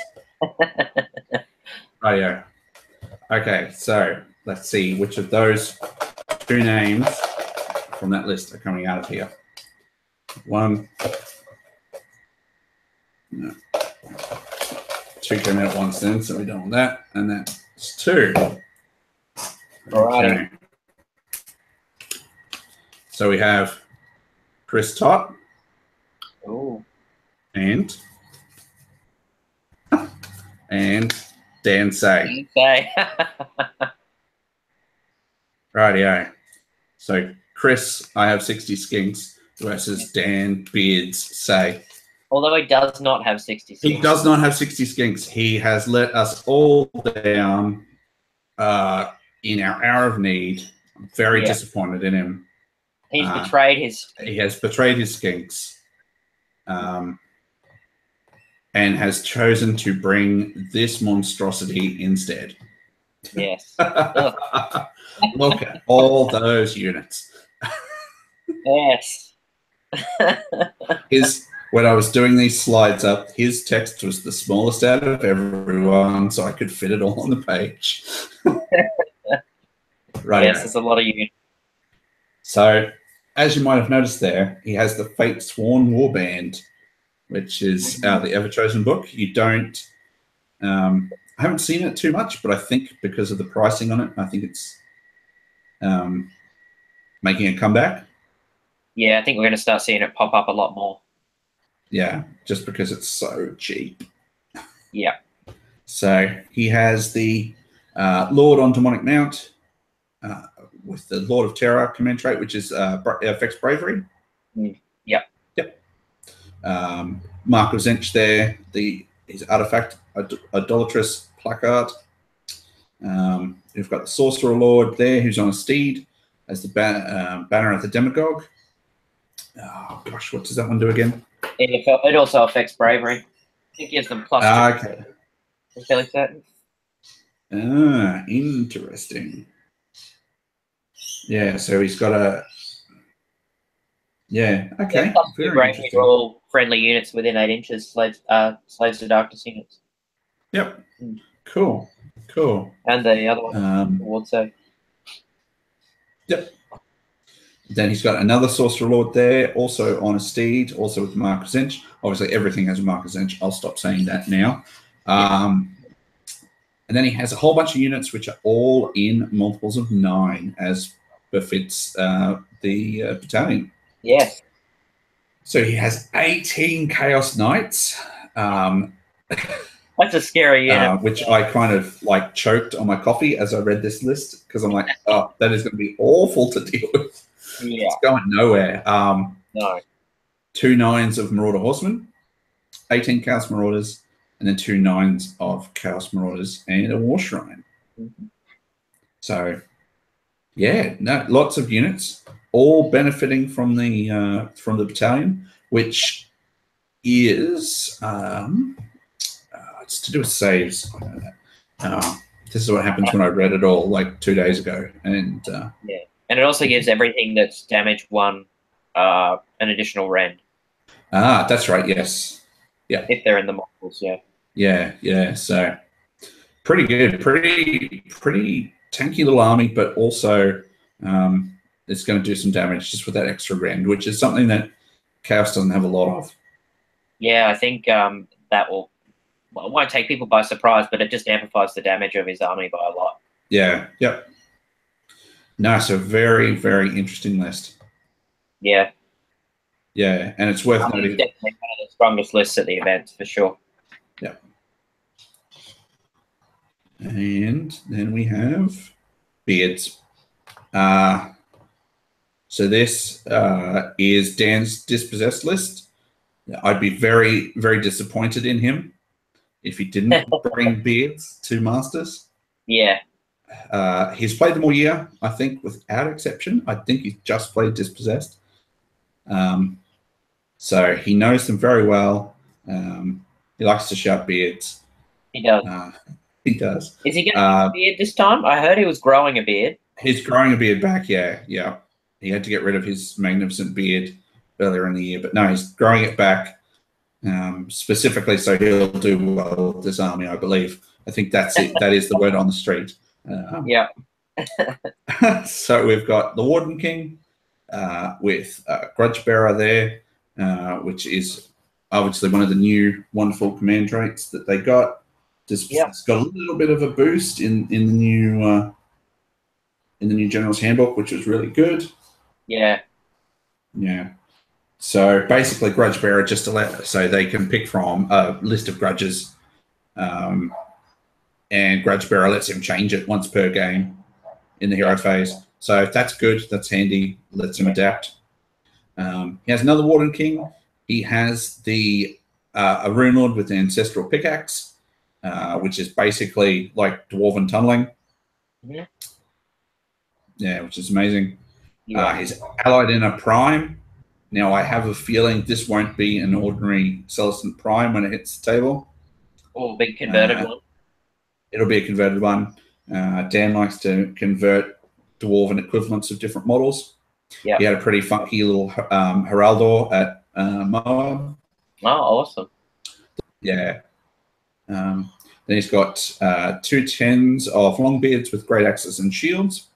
Rightio. Okay, so let's see which of those 2 names from that list are coming out of here. 1. No. 2 came out at once then, so we don't want that. And that's 2. Okay. So we have Chris Tott. Ooh. And Dan Say. Okay. Rightio. So Chris, I have 60 skinks versus Dan Beards Say. Although he does not have 60 He skinks. does not have 60 skinks. He has let us all down in our hour of need. I'm very disappointed in him. He's betrayed his. He has betrayed his skinks, and has chosen to bring this monstrosity instead. Yes. Look at all those units. Yes. When I was doing these slides up, his text was the smallest out of everyone, so I could fit it all on the page. Right. Yes, there's a lot of units. So, as you might have noticed there, he has the Fate Sworn Warband, which is the Ever Chosen book. You don't... I haven't seen it too much, but I think because of the pricing on it, I think it's making a comeback. Yeah, I think we're going to start seeing it pop up a lot more. Yeah, just because it's so cheap. Yeah. So he has the Lord on Demonic Mount with the Lord of Terror command trait, which is affects bravery. Yep. Yep. Mark of Zench there, his artifact, Idolatrous Placard. We've got the Sorcerer Lord there, who's on a steed as the banner of the Demagogue. Oh gosh, what does that one do again? It also affects bravery. It gives them plus 2. Okay. I'm fairly certain. Interesting. Yeah, so he's got a... Yeah, okay. Yeah, plus 2 Very bravery interesting. to all friendly units within 8 inches, slaves to darkness units. Yep. Cool. And the other one, Ward save. Yep. Then he's got another Sorcerer Lord there, also on a steed, also with Mark of Zench. Obviously, everything has a Mark of Zench. I'll stop saying that now. And then he has a whole bunch of units which are all in multiples of 9, as befits the battalion. Yes. So he has 18 Chaos Knights. That's a scary unit. Which I kind of like choked on my coffee as I read this list, because I'm like, oh, that is going to be awful to deal with. Yeah. It's going nowhere. No. 2 9s of Marauder Horsemen, 18 Chaos Marauders, and then 2 9s of Chaos Marauders and a War Shrine. So, yeah, no, lots of units, all benefiting from the battalion, which is it's to do with saves. I know that. This is what happens when I read it all like 2 days ago, and yeah, and it also gives everything that's damage 1 an additional rend. That's right. Yes. Yeah. If they're in the multiples, yeah. Yeah. So pretty good, pretty tanky little army, but also it's going to do some damage just with that extra rend, which is something that Chaos doesn't have a lot of. Yeah, I think that will. Well, it won't take people by surprise, but it just amplifies the damage of his army by a lot. Yeah. Yep. No, so very, very interesting list. Yeah. Yeah, and it's worth noting. It's definitely one of the strongest lists at the event, for sure. Yeah. And then we have Beards. So this is Dan's Dispossessed list. I'd be very, very disappointed in him if he didn't bring Beards to Masters. Yeah. He's played them all year, I think, without exception. I think he's just played Dispossessed. So he knows them very well. He likes to shout Beards. He does. He does. Is he going to have a beard this time? I heard he was growing a beard. He's growing a beard back, yeah. He had to get rid of his magnificent beard earlier in the year, but no, he's growing it back specifically so he'll do well with this army, I believe. I think that's it. That is the word on the street. Yeah. So we've got the Warden King with Grudge Bearer there, which is obviously one of the new wonderful command traits that they got. It's got a little bit of a boost in the new General's Handbook, which was really good. Yeah. So basically, Grudge Bearer just so they can pick from a list of grudges, and Grudge Bearer lets him change it once per game in the hero phase. So that's good. That's handy. Lets him adapt. He has another Warden King. He has a Rune Lord with the Ancestral Pickaxe, which is basically like Dwarven Tunneling. Yeah, which is amazing. He's allied in a Prime. Now, I have a feeling this won't be an ordinary Celestant Prime when it hits the table. Or a big converted one. It'll be a converted one. Dan likes to convert Dwarven equivalents of different models. Yeah. He had a pretty funky little Heraldor at Moab. Oh, awesome. Yeah. Then he's got 2 10s of Longbeards with great axes and shields,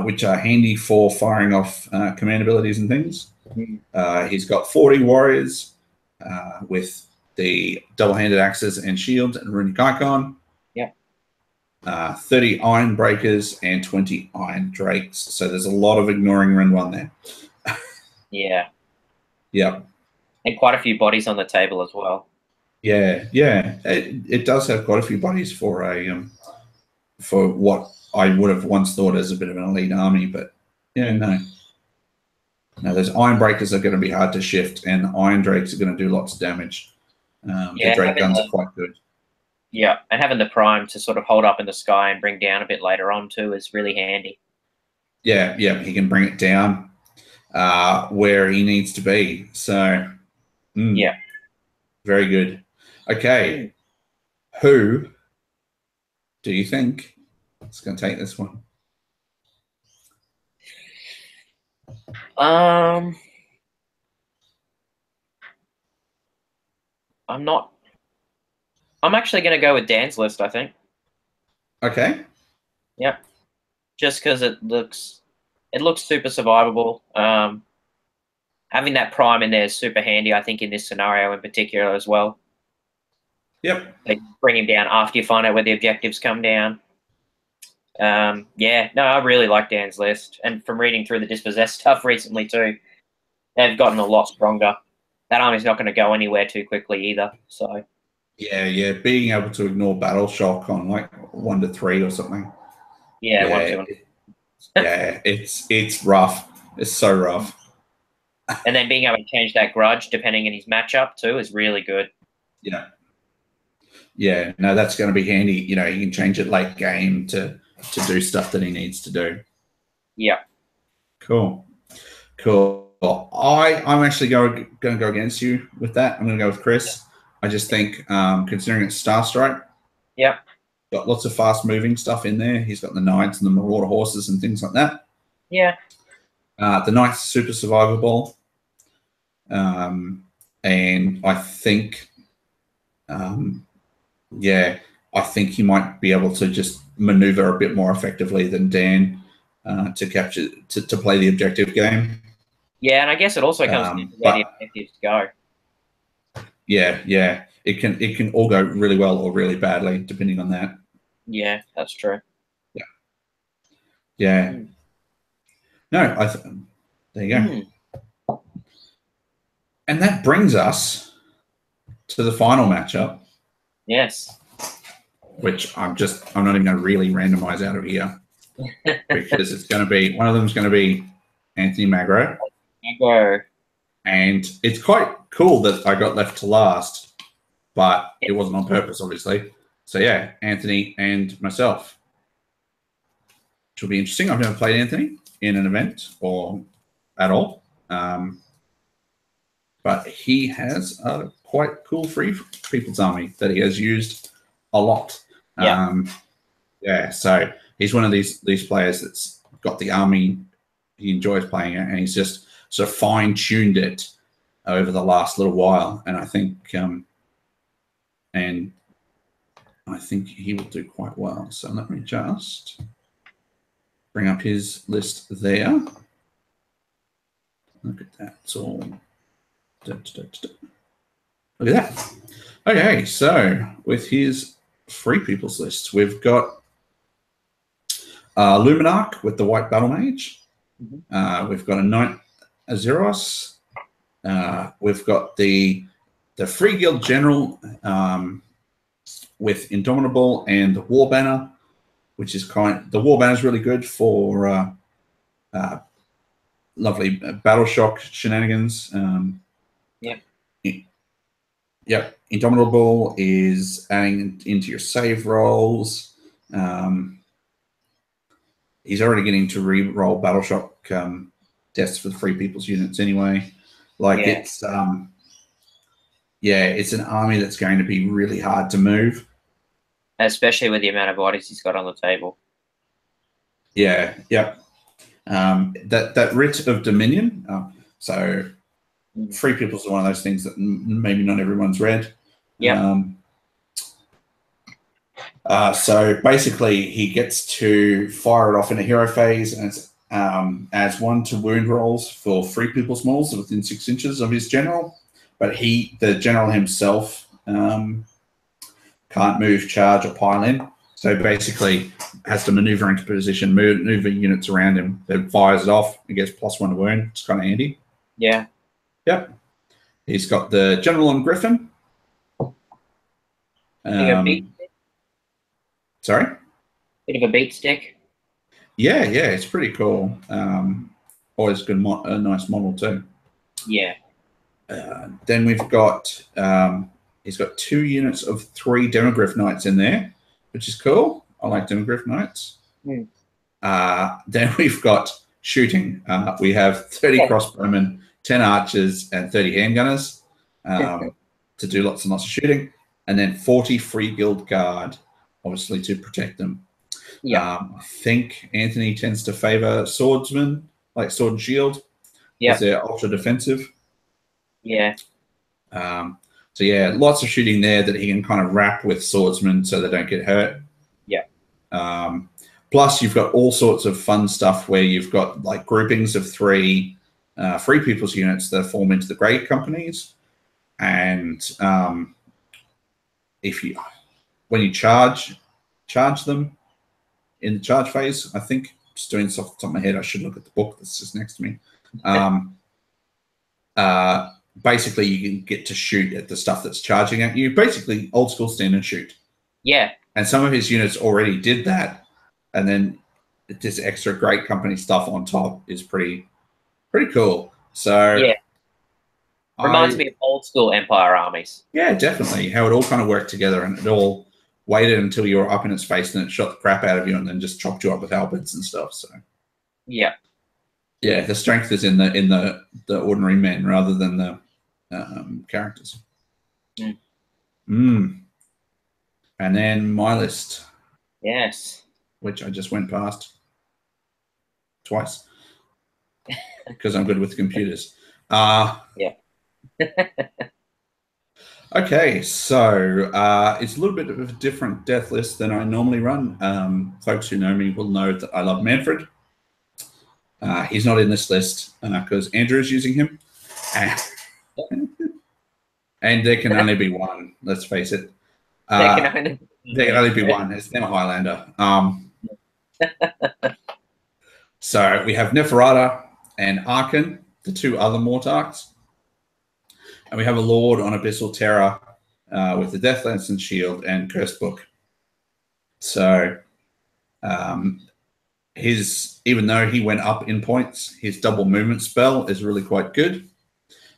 which are handy for firing off command abilities and things. He's got 40 warriors with the double-handed axes and shields and runic icon. 30 Iron Breakers and 20 Iron Drakes. So there's a lot of ignoring Ren 1 there. Yeah. Yep. And quite a few bodies on the table as well. Yeah. It does have quite a few bodies for for what I would have once thought as a bit of an elite army, but no, those Iron Breakers are going to be hard to shift, and Iron Drakes are going to do lots of damage. The Drake guns are quite good. Yeah, and having the Prime to sort of hold up in the sky and bring down a bit later on too is really handy. Yeah, he can bring it down where he needs to be. So, very good. Okay, who do you think is going to take this one? I'm actually going to go with Dan's list, I think. Okay. Yep. Just because it looks super survivable. Having that Prime in there is super handy, I think, in this scenario in particular as well. Yep. Like, bring him down after you find out where the objectives come down. I really like Dan's list. And from reading through the Dispossessed stuff recently too, they've gotten a lot stronger. That army's not going to go anywhere too quickly either. So yeah, being able to ignore Battle Shock on like 1 to 3 or something. Yeah, 1 2. It's rough. It's so rough. And then being able to change that grudge depending on his matchup too is really good. Yeah, no, that's going to be handy. You know, you can change it late game to do stuff that he needs to do. Yeah. Cool. I'm actually going to go against you with that. I'm going to go with Chris. I just think, considering it's Star Strike, got lots of fast-moving stuff in there. He's got the Knights and the Marauder horses and things like that. Yeah. The Knights are super survivable. And I think, I think he might be able to just maneuver a bit more effectively than Dan to play the objective game. Yeah, and I guess it also comes down to where the objectives go. Yeah. It can all go really well or really badly depending on that. Yeah, that's true. Yeah. No, there you go. And that brings us to the final matchup. Yes. Which I'm not even going to really randomize out of here because it's going to be one of them is going to be Anthony Magro. And it's quite cool that I got left to last, but it wasn't on purpose, obviously. So yeah, Anthony and myself. Which will be interesting. I've never played Anthony in an event or at all. But he has a quite cool free people's army that he has used a lot. So he's one of these players that's got the army he enjoys playing it, and he's just sort of fine-tuned it over the last little while. And I think he will do quite well. So let me just bring up his list there. Look at that. It's all look at that. Okay, so with his free people's list, we've got Luminarch with the White Battle Mage. We've got a Knight Azeros. We've got the Free Guild General with Indomitable and the War Banner, which is the War Banner is really good for lovely Battle Shock shenanigans. Yep. Indomitable is adding into your save rolls. He's already getting to re-roll Battle Shock deaths for the Free People's units anyway. It's it's an army that's going to be really hard to move, especially with the amount of bodies he's got on the table. Yeah. That Writ of Dominion. So Free People's are one of those things that maybe not everyone's read. Yeah. So basically, he gets to fire it off in a hero phase, and it's adds 1 to wound rolls for Free People's models within 6 inches of his general. But the general himself, can't move, charge, or pile in. So basically, has to maneuver into position, maneuver units around him, then fires it off and gets +1 to wound. It's kind of handy. Yeah. Yep. He's got the general on Griffin. Sorry? Bit of a beat stick. Yeah, it's pretty cool. Always good, a nice model too. Yeah. Then we've got he's got 2 units of 3 Demogryph Knights in there, which is cool. I like Demogryph Knights. Then we've got shooting. We have 30 crossbowmen, 10 archers, and 30 handgunners to do lots and lots of shooting. And then 40 Free Guild Guard, obviously to protect them. Yeah. I think Anthony tends to favor swordsmen, like sword and shield, because they're ultra defensive. Yeah. So yeah, lots of shooting there that he can kind of wrap with swordsmen so they don't get hurt. Yeah. Plus, you've got all sorts of fun stuff where you've got like groupings of 3 Free People's units that form into the Great Companies, and when you charge them in the charge phase, I think, just doing this off the top of my head, I should look at the book that's just next to me. Basically, you can get to shoot at the stuff that's charging at you. Basically, old school stand and shoot. Yeah. And some of his units already did that, and then this extra Great Company stuff on top is pretty cool. So yeah, reminds me of old school Empire armies. Yeah, definitely. How it all kind of worked together, and it all waited until you were up in its face, and it shot the crap out of you, and then just chopped you up with halberds and stuff. So yeah, the strength is in the ordinary men rather than the characters. And then my list. Yes. Which I just went past twice because I'm good with computers. Yeah. Okay, so it's a little bit of a different death list than I normally run. Folks who know me will know that I love Manfred. He's not in this list because Andrew is using him. And there can only be one, let's face it. There can only be one. It's never Highlander. So we have Neferata and Arkan, the 2 other Mortarchs. And we have a Lord on Abyssal Terror with the Death Lance and Shield and Curse Book. So even though he went up in points, his double movement spell is really quite good.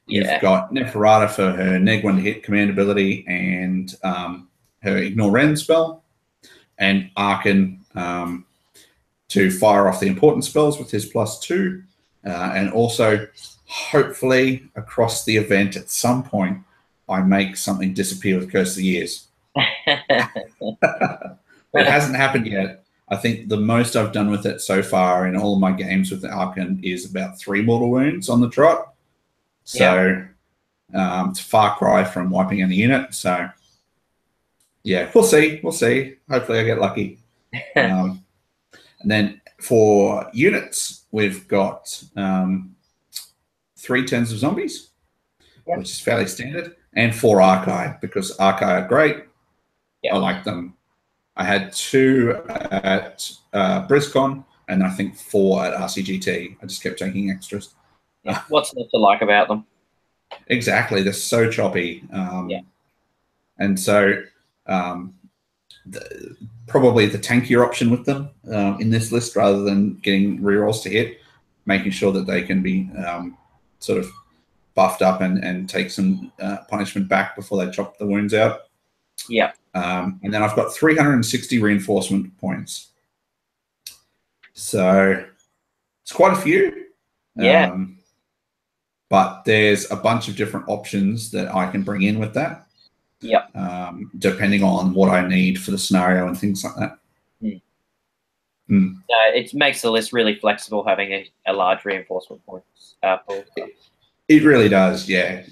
You've got Neferata for her neg 1 to hit command ability and her Ignore Rend spell, and Arkan to fire off the important spells with his +2, and also hopefully across the event at some point I make something disappear with Curse of the Years. It hasn't happened yet. I think the most I've done with it so far in all of my games with the Arkan is about 3 mortal wounds on the trot. So it's a far cry from wiping any unit. So yeah, we'll see. Hopefully I get lucky. And then for units, we've got 3 turns of zombies, which is fairly standard, and 4 Archive, because Archive are great. I like them. I had 2 at BrizzCon, and I think 4 at RCGT. I just kept taking extras. Yeah. What's not to like about them? Exactly. They're so choppy. And so probably the tankier option with them in this list rather than getting rerolls to hit, making sure that they can be sort of buffed up and take some punishment back before they chop the wounds out. Yeah. And then I've got 360 reinforcement points. So it's quite a few. Yeah. But there's a bunch of different options that I can bring in with that. Yeah. Depending on what I need for the scenario and things like that. It makes the list really flexible having a large reinforcement points pool. It really does, yeah.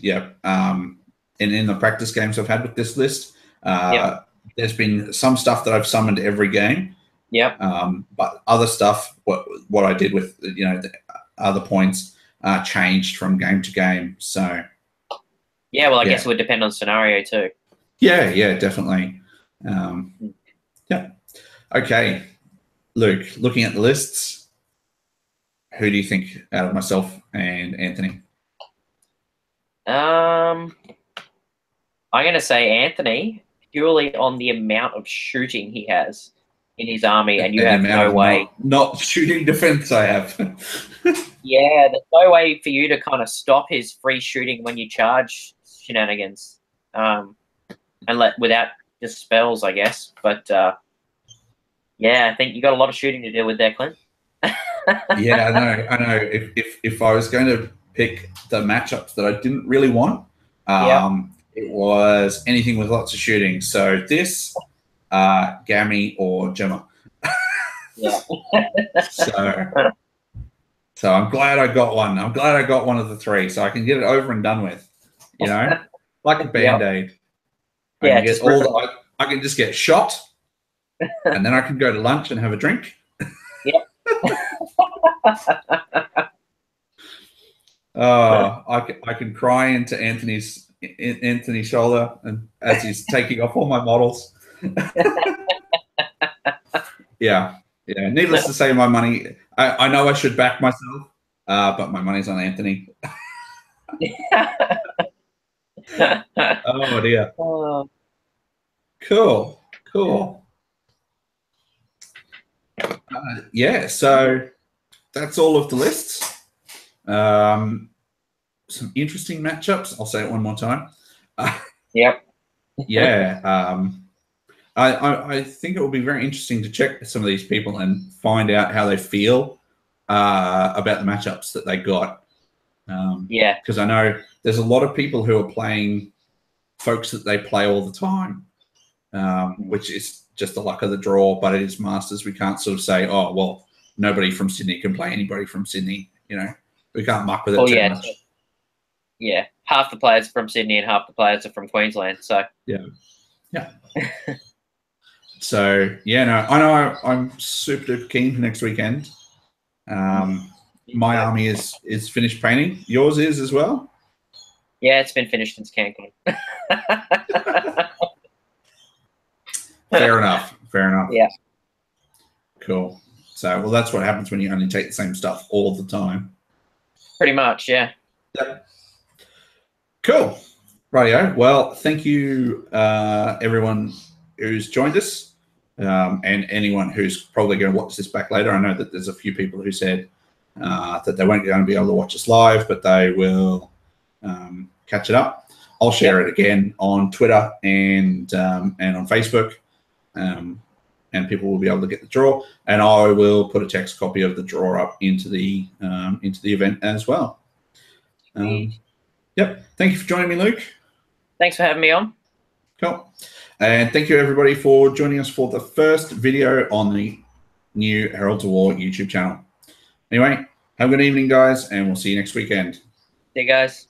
And in the practice games I've had with this list, there's been some stuff that I've summoned every game. Yep. But other stuff, what I did with the other points, changed from game to game. So yeah, well, I guess it would depend on scenario too. Yeah, definitely. Yeah. Okay, Luke. Looking at the lists, who do you think out of myself and Anthony? I'm going to say Anthony, purely on the amount of shooting he has in his army, and you have no way. Not shooting defense, I have. Yeah, there's no way for you to kind of stop his free shooting when you charge shenanigans, and without just spells, I guess. But yeah, I think you got a lot of shooting to deal with there, Clint. Yeah, I know. If I was going to pick the matchups that I didn't really want, it was anything with lots of shooting. So this, Gammy or Gemma. Yeah. So I'm glad I got one. I'm glad I got one of the three, so I can get it over and done with. Like a Band-Aid. Yeah, I can just get shot, and then I can go to lunch and have a drink. I can cry into Anthony's shoulder and as he's taking off all my models. Yeah. Needless to say, my money. I know I should back myself, but my money's on Anthony. Oh dear. Cool. Yeah. So that's all of the lists. Some interesting matchups. I'll say it one more time. Yep. Yeah. I think it will be very interesting to check some of these people and find out how they feel about the matchups that they got. Because I know there's a lot of people who are playing folks that they play all the time, which is just the luck of the draw, but it is Masters. We can't sort of say, oh, well, nobody from Sydney can play anybody from Sydney. We can't muck with it too much. Yeah, half the players are from Sydney and half the players are from Queensland. So yeah. So I know I'm super duper keen for next weekend. My army is finished painting. Yours is as well? Yeah, it's been finished since Cancun. Fair enough. Yeah. Cool. So, well, that's what happens when you only take the same stuff all the time. Pretty much, yeah. Yep. Cool. Rightio. Well, thank you, everyone who's joined us, and anyone who's probably going to watch this back later. I know that there's a few people who said that they weren't going to be able to watch us live, but they will catch it up. I'll share it again on Twitter and on Facebook, and people will be able to get the draw. And I will put a text copy of the draw up into the event as well. Yep. Thank you for joining me, Luke. Thanks for having me on. Cool. And thank you, everybody, for joining us for the first video on the new Herald to War YouTube channel. Anyway, have a good evening, guys, and we'll see you next weekend. See you guys.